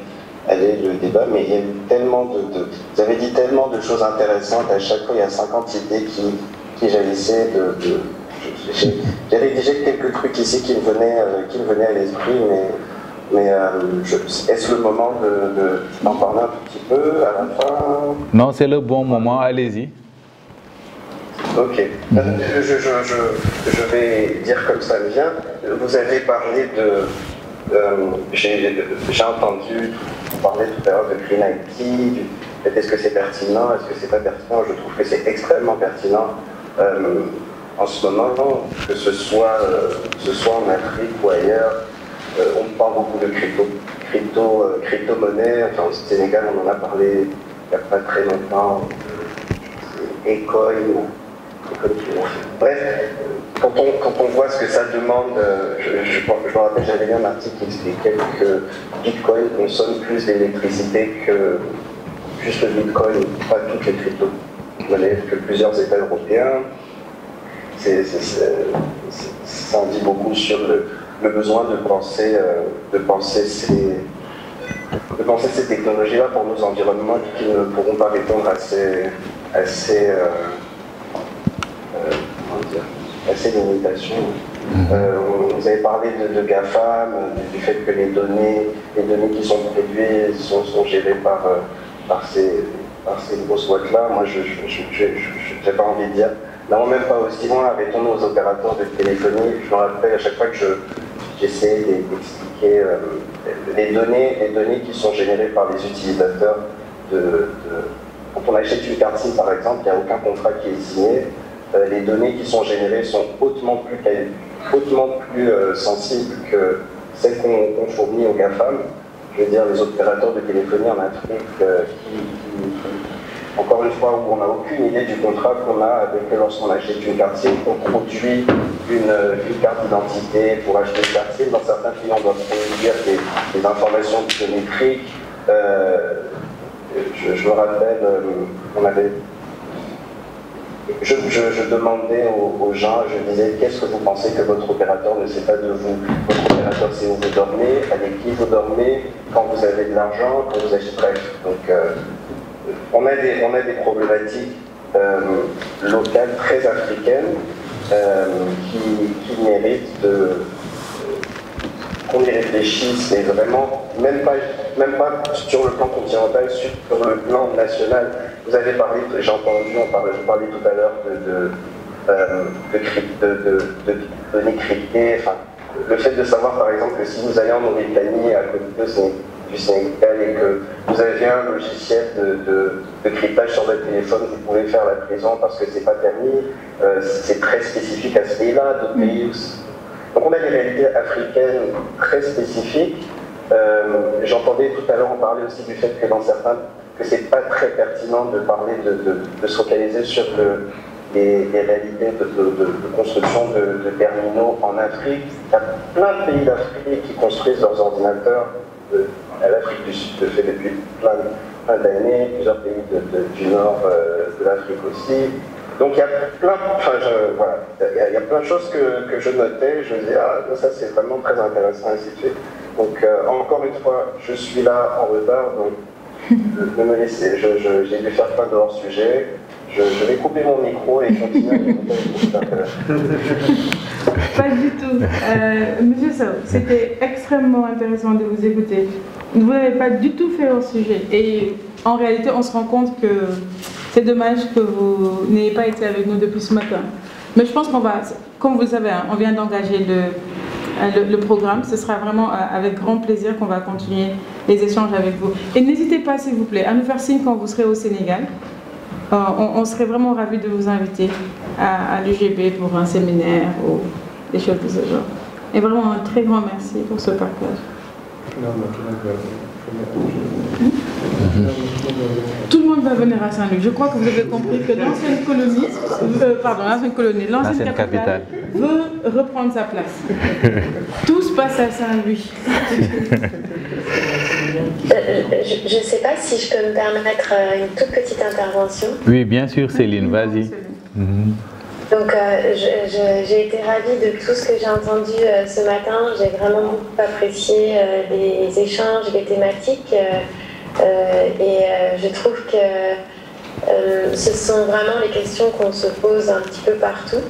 allait le débat, mais il y a eu tellement vous avez dit tellement de choses intéressantes, à chaque fois il y a 50 idées qui jaillissaient j'ai rédigé quelques trucs ici qui me venaient à l'esprit, mais est-ce le moment d'en parler un petit peu à la fin? Non, c'est le bon moment, allez-y. Ok. Je vais dire comme ça me vient. Vous avez parlé j'ai entendu parler tout à l'heure de Green IT, est-ce que c'est pertinent, est-ce que c'est pas pertinent? Je trouve que c'est extrêmement pertinent. En ce moment, que ce soit en Afrique ou ailleurs, on parle beaucoup de crypto-monnaie. Enfin, au Sénégal, on en a parlé il n'y a pas très longtemps. Ecoin. Bref, quand on voit ce que ça demande, je me rappelle, j'avais lu un article qui expliquait que Bitcoin consomme plus d'électricité que juste le Bitcoin, pas toutes les crypto-monnaies, que plusieurs États européens. Ça en dit beaucoup sur le besoin de penser ces technologies-là pour nos environnements qui ne pourront pas répondre à ces limitations. Vous avez parlé de GAFAM, du fait que les données qui sont produites sont gérées par ces grosses boîtes-là. Moi, je n'ai pas envie de dire. Non, même pas aussi loin, arrêtons-nous aux opérateurs de téléphonie. Je me rappelle à chaque fois que j'essayais d'expliquer les données qui sont générées par les utilisateurs. Quand on achète une carte SIM, par exemple, il n'y a aucun contrat qui est signé. Les données qui sont générées sont hautement plus sensibles que celles qu'on fournit aux GAFAM. Je veux dire, les opérateurs de téléphonie en Afrique encore une fois, où on n'a aucune idée du contrat qu'on a avec eux lorsqu'on achète une carte SIM, on produit une carte d'identité pour acheter une carte SIM. Dans certains pays, on doit produire des informations biométriques. Je me rappelle, je demandais aux gens, je disais, qu'est-ce que vous pensez que votre opérateur ne sait pas de vous? Votre opérateur sait où vous dormez, avec qui vous dormez, quand vous avez de l'argent, quand vous achetez, bref. Donc, on a des problématiques locales très africaines qui méritent qu'on y réfléchisse, mais vraiment, même pas sur le plan continental, sur le plan national. Vous avez parlé, j'ai entendu, je parlais tout à l'heure de données cryptées, enfin, le fait de savoir par exemple que si vous allez en Mauritanie à côté du Sénégal et que vous avez un logiciel de cryptage sur votre téléphone, vous pouvez faire la prison parce que c'est pas permis, c'est très spécifique à ce pays-là, d'autres pays aussi. Donc on a des réalités africaines très spécifiques. J'entendais tout à l'heure, on parlait aussi du fait que dans certains, que c'est pas très pertinent de parler de se focaliser sur les réalités de construction de terminaux en Afrique. Il y a plein de pays d'Afrique qui construisent leurs ordinateurs. L'Afrique du Sud le fait depuis plein d'années, plusieurs pays du nord de l'Afrique aussi. Donc il y a plein de choses que je notais, je me disais, ah, ça c'est vraiment très intéressant, ainsi de suite. Donc encore une fois, je suis là en retard, donc ne me laissez, j'ai dû faire plein de hors-sujets. Je vais couper mon micro et continuer à écouter. Pas du tout. Monsieur Sow, c'était extrêmement intéressant de vous écouter. Vous n'avez pas du tout fait hors sujet. Et en réalité, on se rend compte que c'est dommage que vous n'ayez pas été avec nous depuis ce matin. Mais je pense qu'on va, comme vous le savez, on vient d'engager le programme. Ce sera vraiment avec grand plaisir qu'on va continuer les échanges avec vous. Et n'hésitez pas, s'il vous plaît, à nous faire signe quand vous serez au Sénégal. On serait vraiment ravis de vous inviter à l'UGB pour un séminaire des choses de ce genre. Et vraiment un très grand merci pour ce partage. Tout le monde va venir à Saint-Louis. Je crois que vous avez compris que l'ancienne colonie, l'ancienne capitale veut reprendre sa place. Tout se passe à Saint-Louis. Je ne sais pas si je peux me permettre une toute petite intervention. Oui, bien sûr, Céline, vas-y. Donc, j'ai été ravie de tout ce que j'ai entendu ce matin. J'ai vraiment beaucoup apprécié les échanges, les thématiques. Je trouve que ce sont vraiment les questions qu'on se pose un petit peu partout.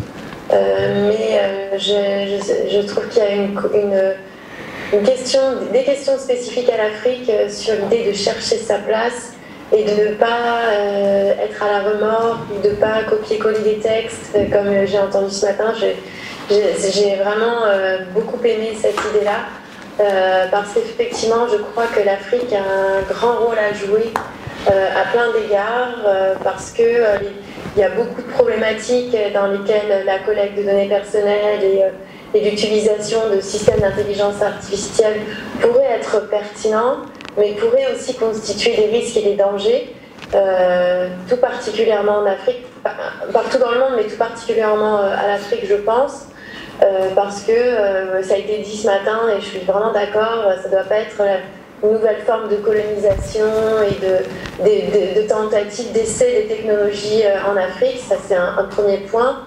Je trouve qu'il y a des questions spécifiques à l'Afrique sur l'idée de chercher sa place et de ne pas être à la remorque, de ne pas copier-coller des textes, comme j'ai entendu ce matin. J'ai vraiment beaucoup aimé cette idée-là, parce qu'effectivement, je crois que l'Afrique a un grand rôle à jouer à plein d'égards, parce qu'il y a beaucoup de problématiques dans lesquelles la collecte de données personnelles et l'utilisation de systèmes d'intelligence artificielle pourrait être pertinent, mais pourrait aussi constituer des risques et des dangers, tout particulièrement en Afrique, partout dans le monde, mais tout particulièrement à l'Afrique, je pense, parce que ça a été dit ce matin, et je suis vraiment d'accord, ça ne doit pas être une nouvelle forme de colonisation et de tentative d'essai des technologies en Afrique. Ça, c'est un premier point.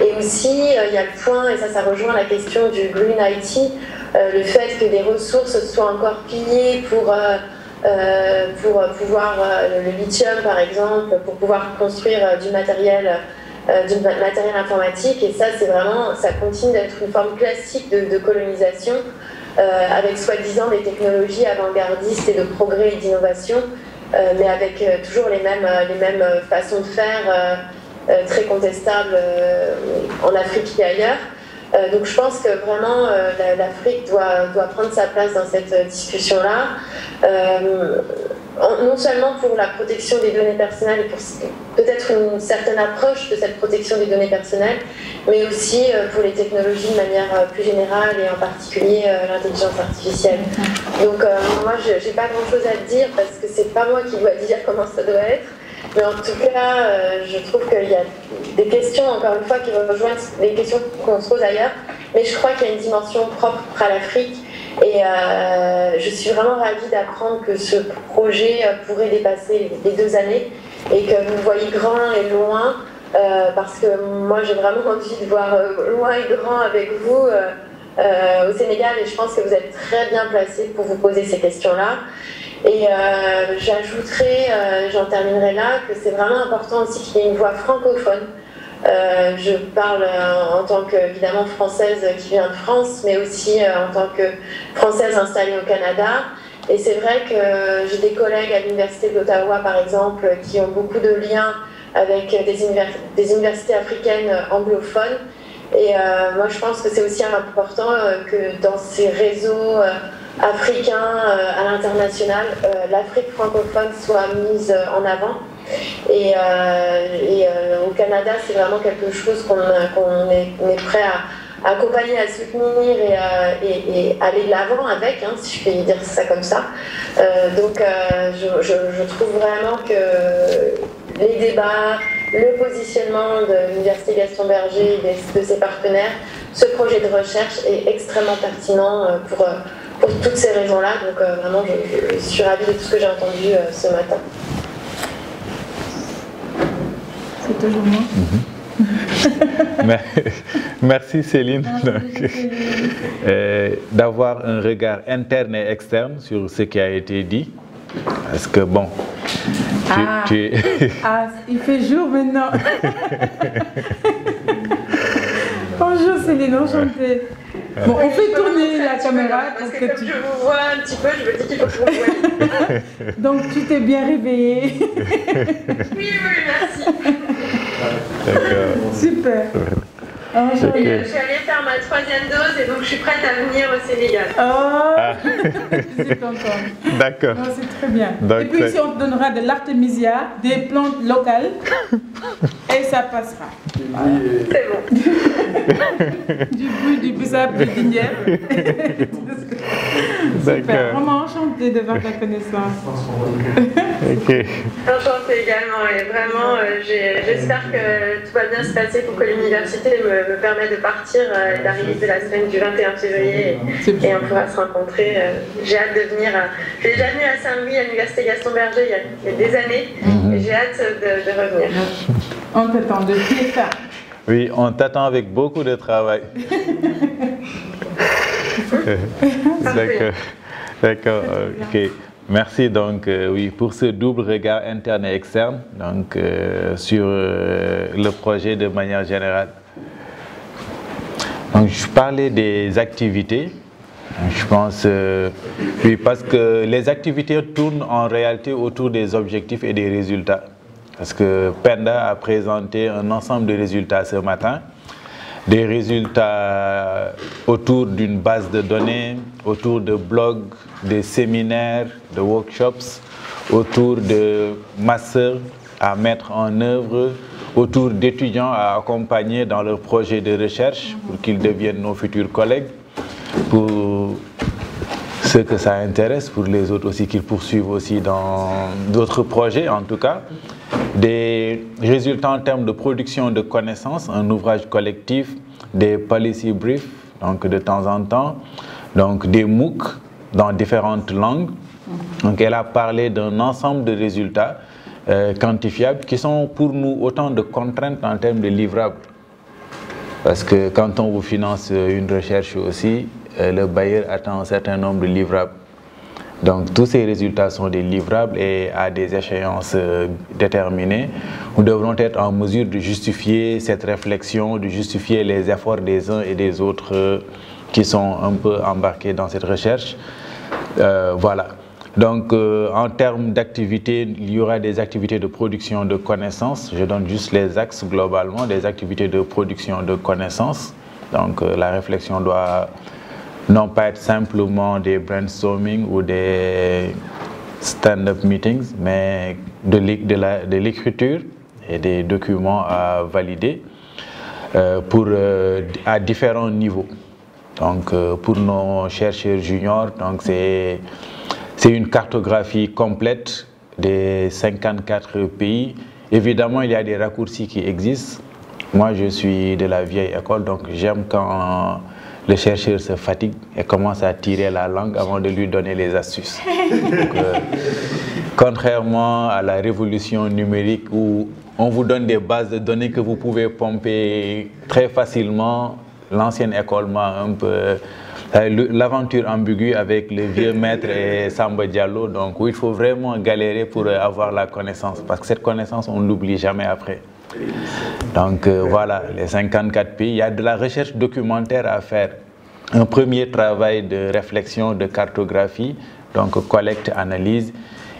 Et aussi, il y a le point, et ça rejoint la question du Green IT, le fait que des ressources soient encore pillées pour pouvoir, le lithium par exemple, pour pouvoir construire du matériel informatique. Et ça, c'est vraiment, ça continue d'être une forme classique de colonisation, avec soi-disant des technologies avant-gardistes et de progrès et d'innovation, mais avec toujours les mêmes façons de faire très contestables en Afrique et ailleurs. Donc je pense que vraiment l'Afrique doit prendre sa place dans cette discussion-là, non seulement pour la protection des données personnelles et pour peut-être une certaine approche de cette protection des données personnelles, mais aussi pour les technologies de manière plus générale et en particulier l'intelligence artificielle. Donc moi je n'ai pas grand-chose à dire parce que c'est pas moi qui dois dire comment ça doit être. Mais en tout cas, je trouve qu'il y a des questions, encore une fois, qui rejoignent les questions qu'on se pose ailleurs. Mais je crois qu'il y a une dimension propre à l'Afrique. Et je suis vraiment ravie d'apprendre que ce projet pourrait dépasser les 2 années et que vous voyez grand et loin, parce que moi, j'ai vraiment envie de voir loin et grand avec vous au Sénégal. Et je pense que vous êtes très bien placés pour vous poser ces questions-là. Et j'ajouterai, j'en terminerai là, que c'est vraiment important aussi qu'il y ait une voix francophone. Je parle en tant qu'évidemment française qui vient de France, mais aussi en tant que française installée au Canada. Et c'est vrai que j'ai des collègues à l'Université d'Ottawa, par exemple, qui ont beaucoup de liens avec des universités africaines anglophones. Et moi, je pense que c'est aussi important que dans ces réseaux africains à l'international, l'Afrique francophone soit mise en avant. Et au Canada, c'est vraiment quelque chose qu'on est prêt à accompagner, à soutenir et aller de l'avant avec, hein, si je peux dire ça comme ça. Donc je trouve vraiment que les débats, le positionnement de l'Université Gaston Berger et de ses partenaires, ce projet de recherche est extrêmement pertinent pour toutes ces raisons-là. Donc vraiment, je suis ravie de tout ce que j'ai entendu ce matin. C'est toujours moi. Merci Céline d'avoir un regard interne et externe sur ce qui a été dit. Parce que bon, il fait jour maintenant. Bonjour Céline, enchantée. Bon, on fait tourner la caméra parce que comme je vous vois un petit peu, je me dis qu'il faut que vous voyez. Donc tu t'es bien réveillée. Oui, merci. D'accord. Super. Je suis allée faire ma 3e dose et donc je suis prête à venir au Sénégal. Je suis contente. D'accord. C'est très bien. Et puis ici, on te donnera de l'artémisia, des plantes locales et ça passera. C'est bon. Du bruit, du bissap, du dingel. Super, vraiment enchantée de voir ta connaissance. Enchantée également et vraiment j'espère que tout va bien se passer pour que l'université me permette de partir et d'arriver la semaine du 21 février et on pourra se rencontrer. J'ai hâte de venir. Je suis déjà venue à Saint-Louis à l'université Gaston Berger il y a des années et j'ai hâte de revenir. On t'attend de pied ferme. Oui, on t'attend avec beaucoup de travail. D'accord, ok. Merci donc oui, pour ce double regard interne et externe donc, sur le projet de manière générale. Donc, je parlais des activités. Je pense, oui, parce que les activités tournent en réalité autour des objectifs et des résultats. Parce que Penda a présenté un ensemble de résultats ce matin. Des résultats autour d'une base de données, autour de blogs, de séminaires, de workshops, autour de masters à mettre en œuvre, autour d'étudiants à accompagner dans leurs projets de recherche pour qu'ils deviennent nos futurs collègues, pour ceux que ça intéresse, pour les autres aussi qu'ils poursuivent aussi dans d'autres projets en tout cas. Des résultats en termes de production de connaissances, un ouvrage collectif, des policy briefs, donc de temps en temps, donc des MOOC dans différentes langues. Donc elle a parlé d'un ensemble de résultats quantifiables qui sont pour nous autant de contraintes en termes de livrables. Parce que quand on vous finance une recherche aussi, le bailleur attend un certain nombre de livrables. Donc tous ces résultats sont des livrables et à des échéances déterminées. Nous devrons être en mesure de justifier cette réflexion, de justifier les efforts des uns et des autres qui sont un peu embarqués dans cette recherche. Voilà. Donc en termes d'activités, il y aura des activités de production de connaissances. Je donne juste les axes globalement, des activités de production de connaissances. Donc la réflexion doit non pas être simplement des brainstorming ou des stand-up meetings, mais de l'écriture et des documents à valider à différents niveaux. Donc pour nos chercheurs juniors, c'est une cartographie complète des 54 pays. Évidemment, il y a des raccourcis qui existent. Moi, je suis de la vieille école, donc j'aime quand le chercheur se fatigue et commence à tirer la langue avant de lui donner les astuces. Donc, contrairement à la révolution numérique où on vous donne des bases de données que vous pouvez pomper très facilement, l'ancienne école m'a un peu... L'aventure ambiguë avec le vieux maître et Samba Diallo, donc où il faut vraiment galérer pour avoir la connaissance, parce que cette connaissance, on ne l'oublie jamais après. Donc voilà, les 54 pays, il y a de la recherche documentaire à faire. Un premier travail de réflexion, de cartographie, donc collecte, analyse.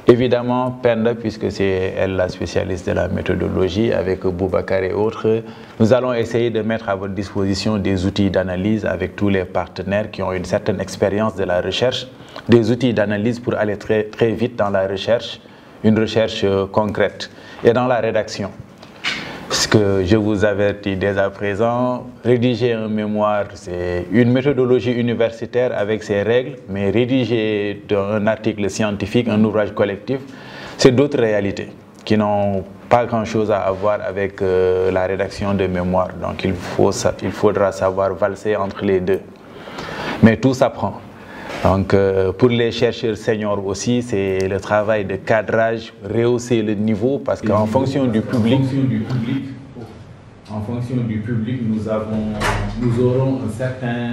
Évidemment, Penda, puisque c'est elle la spécialiste de la méthodologie, avec Boubacar et autres, nous allons essayer de mettre à votre disposition des outils d'analyse avec tous les partenaires qui ont une certaine expérience de la recherche, des outils d'analyse pour aller très, très vite dans la recherche, une recherche concrète, et dans la rédaction. Ce que je vous avertis dès à présent, rédiger un mémoire, c'est une méthodologie universitaire avec ses règles, mais rédiger un article scientifique, un ouvrage collectif, c'est d'autres réalités qui n'ont pas grand-chose à voir avec la rédaction de mémoire. Donc il faudra savoir valser entre les deux. Mais tout s'apprend. Donc pour les chercheurs seniors aussi, c'est le travail de cadrage, rehausser le niveau, parce qu'en fonction du public... En fonction du public, nous aurons un certain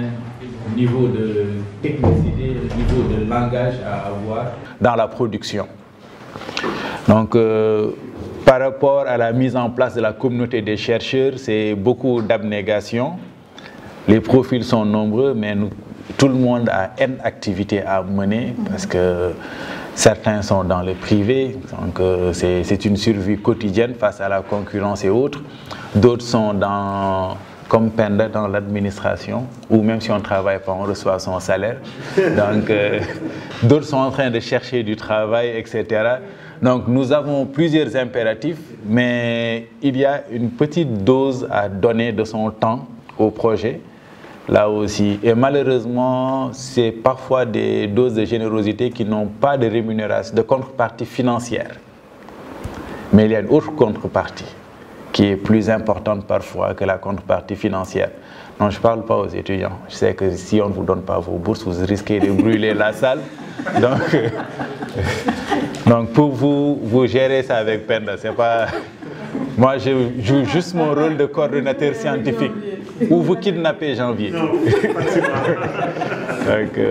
niveau de technicité, un niveau de langage à avoir. Dans la production. Donc par rapport à la mise en place de la communauté des chercheurs, c'est beaucoup d'abnégation. Les profils sont nombreux, mais tout le monde a une activité à mener parce que certains sont dans le privé, donc c'est une survie quotidienne face à la concurrence et autres. D'autres sont comme Penda dans l'administration, ou même si on ne travaille pas, on reçoit son salaire. Donc, d'autres sont en train de chercher du travail, etc. Donc, nous avons plusieurs impératifs, mais il y a une petite dose à donner de son temps au projet, là aussi. Et malheureusement, c'est parfois des doses de générosité qui n'ont pas de rémunération, de contrepartie financière. Mais il y a une autre contrepartie qui est plus importante parfois que la contrepartie financière. Non, je ne parle pas aux étudiants. Je sais que si on ne vous donne pas vos bourses, vous risquez de brûler la salle. Donc pour vous, vous gérez ça avec Penda. C'est pas... Moi, je joue juste mon rôle de coordonnateur scientifique. Ou vous kidnappez Janvier. Donc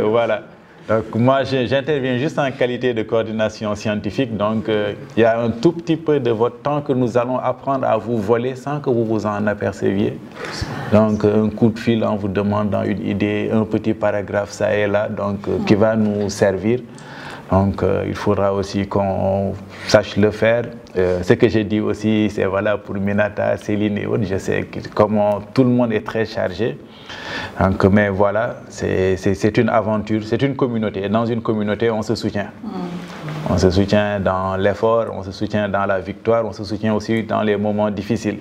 voilà. Donc moi, j'interviens juste en qualité de coordination scientifique. Donc il y a un tout petit peu de votre temps que nous allons apprendre à vous voler sans que vous vous en aperceviez. Donc un coup de fil en vous demandant une idée, un petit paragraphe ça et là, donc qui va nous servir. Donc il faudra aussi qu'on sache le faire. Ce que j'ai dit aussi, c'est valable pour Minata, Céline et autres. Je sais comment tout le monde est très chargé. Donc, mais voilà, c'est une aventure, c'est une communauté. Et dans une communauté, on se soutient. On se soutient dans l'effort, on se soutient dans la victoire, on se soutient aussi dans les moments difficiles.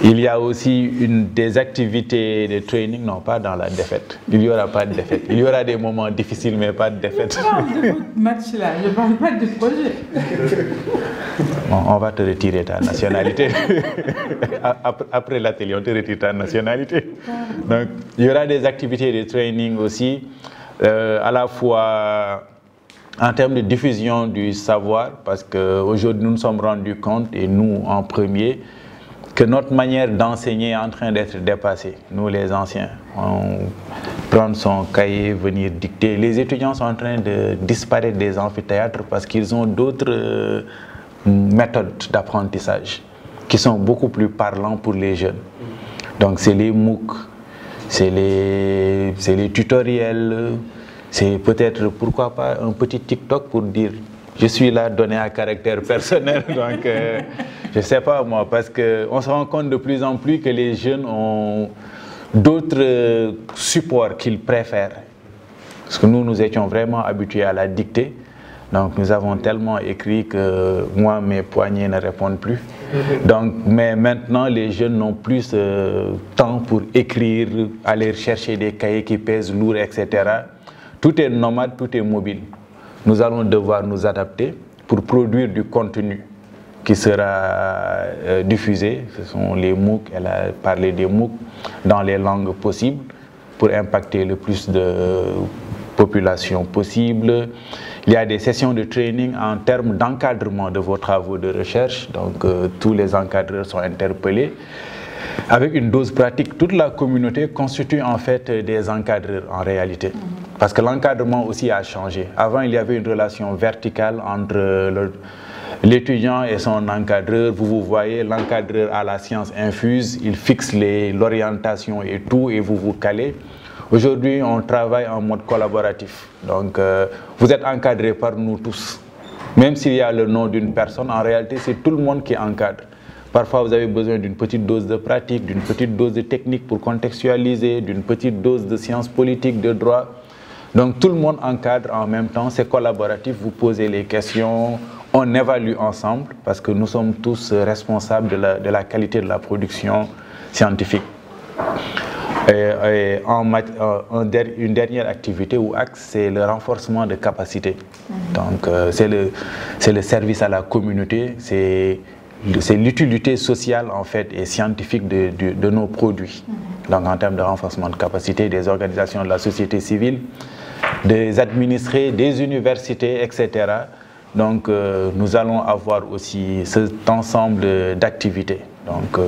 Il y a aussi des activités de training, non pas dans la défaite. Il n'y aura pas de défaite. Il y aura des moments difficiles, mais pas de défaite. Je parle de votre match-là, je ne parle pas du projet. Bon, on va te retirer ta nationalité. Après l'atelier, on te retire ta nationalité. Donc, il y aura des activités de training aussi, à la fois en termes de diffusion du savoir, parce qu'aujourd'hui, nous nous sommes rendus compte, et nous en premier, que notre manière d'enseigner est en train d'être dépassée, nous les anciens. On prend son cahier, venir dicter. Les étudiants sont en train de disparaître des amphithéâtres parce qu'ils ont d'autres méthodes d'apprentissage qui sont beaucoup plus parlantes pour les jeunes. Donc c'est les MOOC, c'est les tutoriels, c'est peut-être, pourquoi pas, un petit TikTok pour dire je suis là donné à caractère personnel. Donc je ne sais pas moi, parce qu'on se rend compte de plus en plus que les jeunes ont d'autres supports qu'ils préfèrent. Parce que nous étions vraiment habitués à la dictée. Donc nous avons tellement écrit que moi, mes poignets ne répondent plus. Donc, mais maintenant, les jeunes n'ont plus temps pour écrire, aller chercher des cahiers qui pèsent lourd, etc. Tout est nomade, tout est mobile. Nous allons devoir nous adapter pour produire du contenu qui sera diffusé. Ce sont les MOOC, elle a parlé des MOOC dans les langues possibles pour impacter le plus de population possible. Il y a des sessions de training en termes d'encadrement de vos travaux de recherche. Donc tous les encadreurs sont interpellés. Avec une dose pratique, toute la communauté constitue en fait des encadreurs en réalité. Parce que l'encadrement aussi a changé. Avant, il y avait une relation verticale entre l'étudiant et son encadreur. Vous voyez, l'encadreur a la science infuse, il fixe l'orientation et tout, et vous vous calez. Aujourd'hui, on travaille en mode collaboratif. Donc, vous êtes encadré par nous tous. Même s'il y a le nom d'une personne, en réalité, c'est tout le monde qui encadre. Parfois, vous avez besoin d'une petite dose de pratique, d'une petite dose de technique pour contextualiser, d'une petite dose de sciences politiques, de droit. Donc, tout le monde encadre en même temps, c'est collaboratif, vous posez les questions, on évalue ensemble, parce que nous sommes tous responsables de la qualité de la production scientifique. Et une dernière activité ou axe, c'est le renforcement de capacité. Donc, c'est le service à la communauté, c'est l'utilité sociale en fait et scientifique de nos produits. Donc en termes de renforcement de capacité des organisations de la société civile, des administrés, des universités, etc. Donc nous allons avoir aussi cet ensemble d'activités. Donc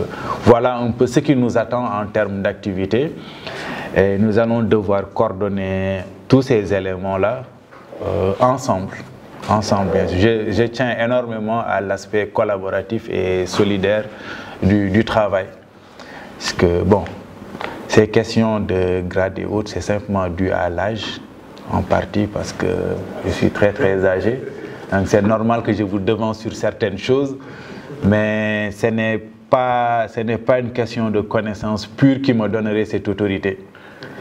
voilà un peu ce qui nous attend en termes d'activités. Et nous allons devoir coordonner tous ces éléments-là ensemble. Bien sûr. Je tiens énormément à l'aspect collaboratif et solidaire du travail. Parce que, bon, ces questions de grade et autres, c'est simplement dû à l'âge, en partie parce que je suis très âgé. Donc c'est normal que je vous devance sur certaines choses, mais ce n'est ce n'est pas une question de connaissance pure qui me donnerait cette autorité.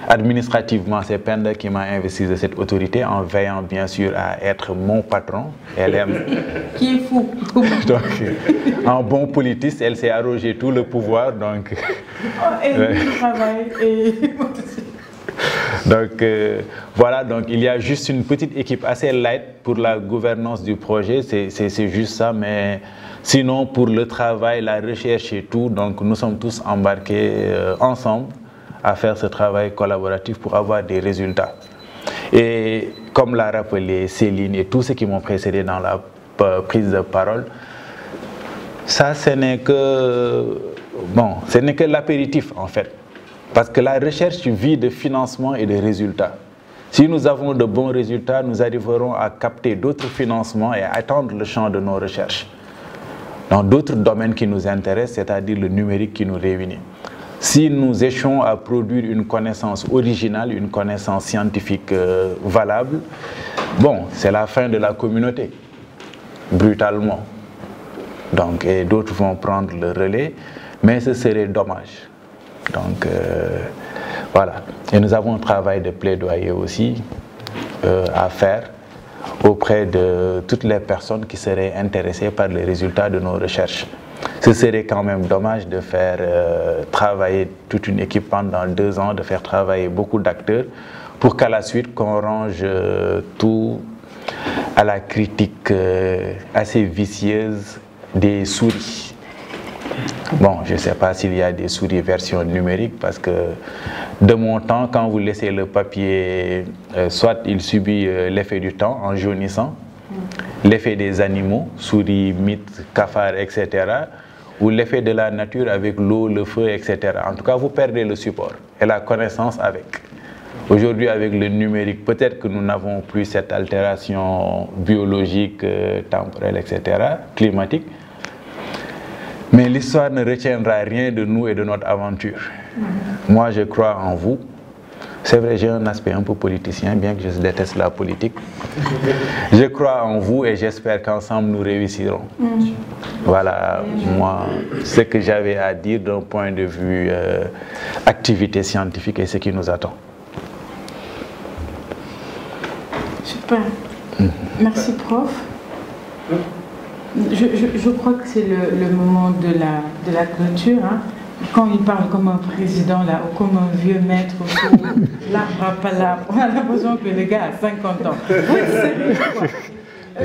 Administrativement, c'est Penda qui m'a investi de cette autorité en veillant bien sûr à être mon patron. Elle aime. Qui est fou. Donc, en bon politiste, elle s'est arrogé tout le pouvoir. Donc, et le travail. Donc voilà, donc il y a juste une petite équipe assez light pour la gouvernance du projet, c'est juste ça, mais sinon pour le travail, la recherche et tout, donc nous sommes tous embarqués ensemble à faire ce travail collaboratif pour avoir des résultats. Et comme l'a rappelé Céline et tous ceux qui m'ont précédé dans la prise de parole, ça ce n'est que l'apéritif en fait. Parce que la recherche vit de financement et de résultats. Si nous avons de bons résultats, nous arriverons à capter d'autres financements et à étendre le champ de nos recherches dans d'autres domaines qui nous intéressent, c'est-à-dire le numérique qui nous réunit. Si nous échouons à produire une connaissance originale, une connaissance scientifique valable, bon, c'est la fin de la communauté, brutalement. Donc, et d'autres vont prendre le relais, mais ce serait dommage. Donc, voilà. Et nous avons un travail de plaidoyer aussi à faire auprès de toutes les personnes qui seraient intéressées par les résultats de nos recherches. Ce serait quand même dommage de faire travailler toute une équipe pendant 2 ans, de faire travailler beaucoup d'acteurs pour qu'à la suite qu'on range tout à la critique assez vicieuse des souris. Bon, je ne sais pas s'il y a des souris version numérique parce que de mon temps, quand vous laissez le papier, soit il subit l'effet du temps en jaunissant, l'effet des animaux, souris, mythes, cafards, etc., ou l'effet de la nature avec l'eau, le feu, etc. En tout cas, vous perdez le support et la connaissance avec. Aujourd'hui, avec le numérique, peut-être que nous n'avons plus cette altération biologique, temporelle, etc., climatique. Mais l'histoire ne retiendra rien de nous et de notre aventure. Moi, je crois en vous. C'est vrai, j'ai un aspect un peu politicien, bien que je déteste la politique. Je crois en vous et j'espère qu'ensemble nous réussirons. Voilà, moi, ce que j'avais à dire d'un point de vue activité scientifique et ce qui nous attend. Super. Merci, prof. Je crois que c'est le moment de la clôture. Hein. Quand il parle comme un président, là, ou comme un vieux maître, l'arbre à palabre, on a l'impression que le gars a 50 ans. Oui, sérieux, quoi.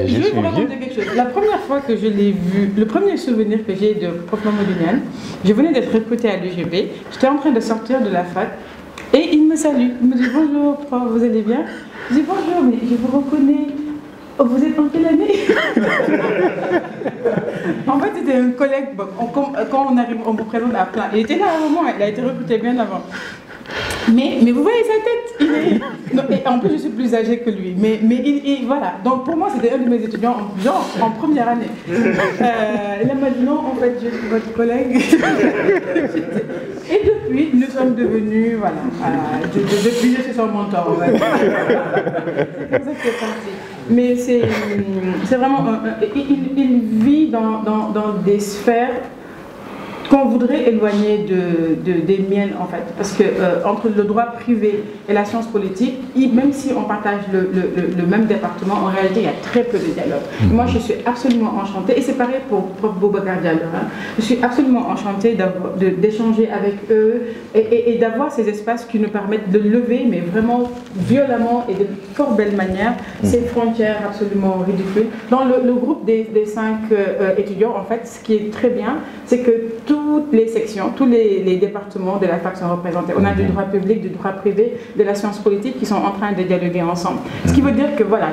Je vais vous raconter quelque chose. La première fois que je l'ai vu, le premier souvenir que j'ai de prof Mamadou Niane, je venais d'être recrutée à l'UGB, j'étais en train de sortir de la fac, et il me salue. Il me dit « Bonjour, prof, vous allez bien ?» Je dis « Bonjour, mais je vous reconnais. Oh, vous êtes en quelle année ?» En fait, c'était un collègue, quand on arrive, on vous présente à plein. Il était là à un moment, il a été recruté bien avant. Mais vous voyez sa tête, et en plus je suis plus âgée que lui, mais voilà, donc pour moi c'était un de mes étudiants en première année. Il m'a dit non, en fait je suis votre collègue. Et depuis nous sommes devenus, voilà, depuis je suis son mentor, on va dire. C'est comme ça que c'est parti. Mais c'est vraiment, il vit dans des sphères qu'on voudrait éloigner des miennes en fait, parce que entre le droit privé et la science politique, même si on partage le même département, en réalité il y a très peu de dialogue. Moi je suis absolument enchantée, et c'est pareil pour prof Boubacar Diallo, hein. Je suis absolument enchantée d'échanger avec eux et d'avoir ces espaces qui nous permettent de lever, mais vraiment violemment et de fort belle manière, ces frontières absolument ridicules. Dans le groupe des 5 étudiants, en fait, ce qui est très bien, c'est que toutes les sections, tous les départements de la fac sont représentés. On a du droit public, du droit privé, de la science politique qui sont en train de dialoguer ensemble. Ce qui veut dire que voilà,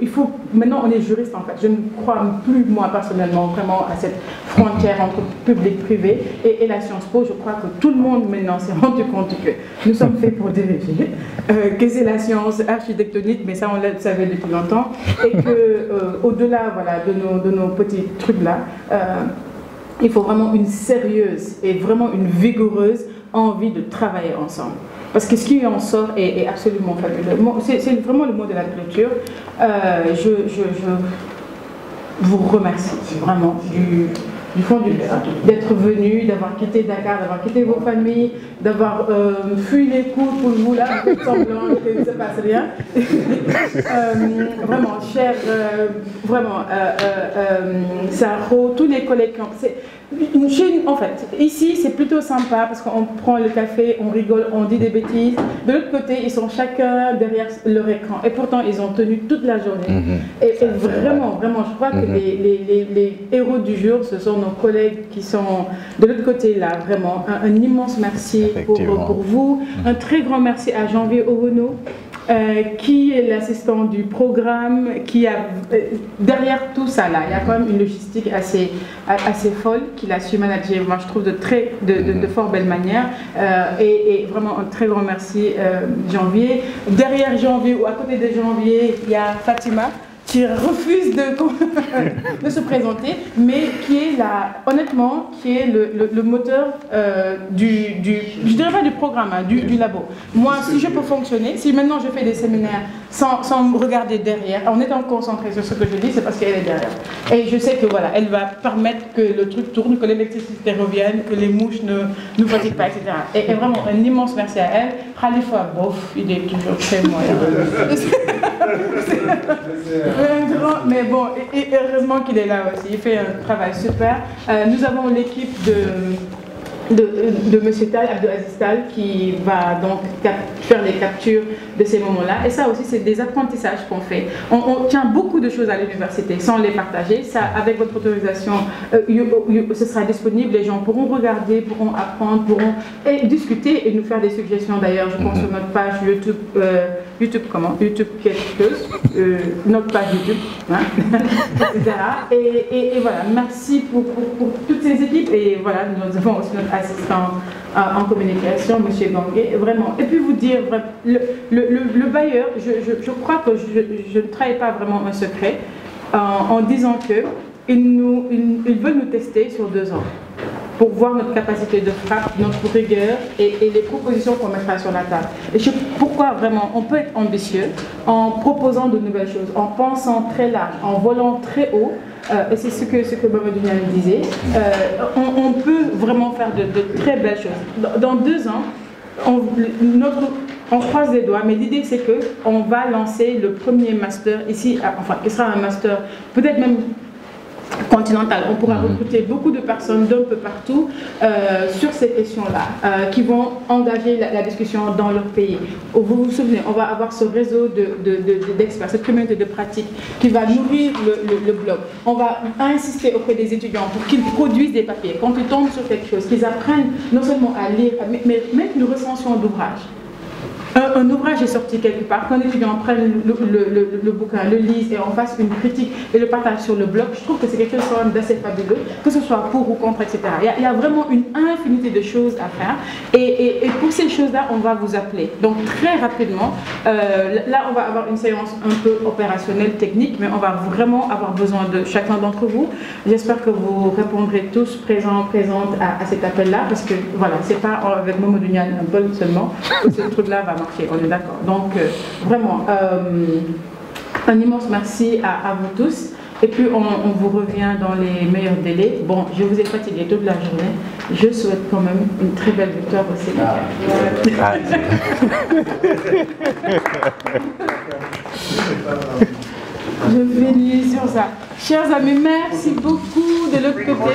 il faut, maintenant on est juriste en fait. Je ne crois plus moi personnellement vraiment à cette frontière entre public, privé et la science po. Je crois que tout le monde maintenant s'est rendu compte que nous sommes faits pour diriger, que c'est la science architectonique, mais ça on le savait depuis longtemps, et que au-delà voilà, de nos petits trucs là, il faut vraiment une sérieuse et vraiment une vigoureuse envie de travailler ensemble. Parce que ce qui en sort est absolument fabuleux. C'est vraiment le mot de la clôture. Je vous remercie vraiment du fond du cœur d'être venu, d'avoir quitté Dakar, d'avoir quitté vos familles, d'avoir fui les coups pour vous là, faites semblant qu'il ne se passe rien. Vraiment, cher, vraiment, Saro, tous les collègues, en fait, ici c'est plutôt sympa parce qu'on prend le café, on rigole, on dit des bêtises. De l'autre côté, ils sont chacun derrière leur écran et pourtant ils ont tenu toute la journée. Et vraiment, je crois que les héros du jour, ce sont nos collègues qui sont de l'autre côté là. Vraiment, un immense merci pour vous. Un très grand merci à Janvier Owono. Qui est l'assistant du programme, qui a derrière tout ça là, il y a quand même une logistique assez folle qu'il a su manager, moi je trouve de fort belle manière, et vraiment un très grand merci Janvier. Derrière Janvier ou à côté de Janvier, il y a Fatima qui refuse de se présenter, mais qui est honnêtement, qui est le moteur je dirais pas du programme, hein, du labo. Moi, si je peux fonctionner, si maintenant je fais des séminaires sans me regarder derrière, en étant concentrée sur ce que je dis, c'est parce qu'elle est derrière. Et je sais que voilà, elle va permettre que le truc tourne, que l'électricité revienne, que les mouches ne nous fatiguent pas, etc. Et vraiment, un immense merci à elle. Khalifa, bof, il est toujours très moyen. Mais bon, et heureusement qu'il est là aussi, il fait un travail super. Nous avons l'équipe de M. Tal, Abdelaziz Tal, qui va donc faire les captures de ces moments-là. Et ça aussi, c'est des apprentissages qu'on fait. On tient beaucoup de choses à l'université sans les partager. Ça, avec votre autorisation, ce sera disponible. Les gens pourront regarder, pourront apprendre, pourront discuter et nous faire des suggestions. D'ailleurs, je pense sur notre page YouTube, YouTube quelque chose, notre page YouTube, hein, etc. Et voilà, merci pour toutes ces équipes. Et voilà, nous avons aussi notre assistant en communication, M. Gangué, vraiment. Et puis vous dire, le bailleur, je crois que je ne trahis pas vraiment un secret en disant qu'ils veulent nous tester sur 2 ans pour voir notre capacité de frappe, notre rigueur et les propositions qu'on mettra sur la table. Et pourquoi vraiment on peut être ambitieux en proposant de nouvelles choses, en pensant très large, en volant très haut. Et c'est ce que Mamadou Niane disait, on peut vraiment faire de très belles choses. Dans 2 ans, on croise les doigts, mais l'idée c'est qu'on va lancer le premier master ici, enfin qui sera un master peut-être même continental. On pourra recruter beaucoup de personnes d'un peu partout sur ces questions-là, qui vont engager la discussion dans leur pays. Vous vous souvenez, on va avoir ce réseau d'experts, cette communauté de pratique qui va nourrir le blog. On va insister auprès des étudiants pour qu'ils produisent des papiers. Quand ils tombent sur quelque chose, qu'ils apprennent non seulement à lire, mais même une recension d'ouvrage. Un ouvrage est sorti quelque part, qu'un étudiant prenne le bouquin, le lise et on fasse une critique et le partage sur le blog, je trouve que c'est quelque chose quand même d'assez fabuleux, que ce soit pour ou contre, etc. Il y a vraiment une infinité de choses à faire et pour ces choses-là, on va vous appeler. Donc très rapidement, là on va avoir une séance un peu opérationnelle, technique, mais on va vraiment avoir besoin de chacun d'entre vous. J'espère que vous répondrez tous présentes à cet appel-là, parce que voilà, c'est pas avec Mamadou Niane un peu seulement que ce truc-là va marcher. On est d'accord. Donc, vraiment, un immense merci à vous tous. Et puis, on vous revient dans les meilleurs délais. Bon, je vous ai fatigué toute la journée. Je souhaite quand même une très belle victoire au Sénégal. Je finis sur ça. Chers amis, merci beaucoup de l'autre côté.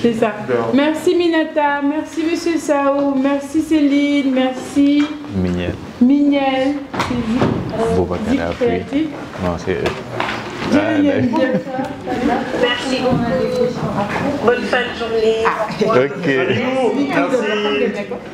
C'est ça. Merci Minata, merci Monsieur Sao, merci Céline, merci Mignel, c'est créatif. Non, c'est merci beaucoup. Bonne fin de journée. Ok. Merci.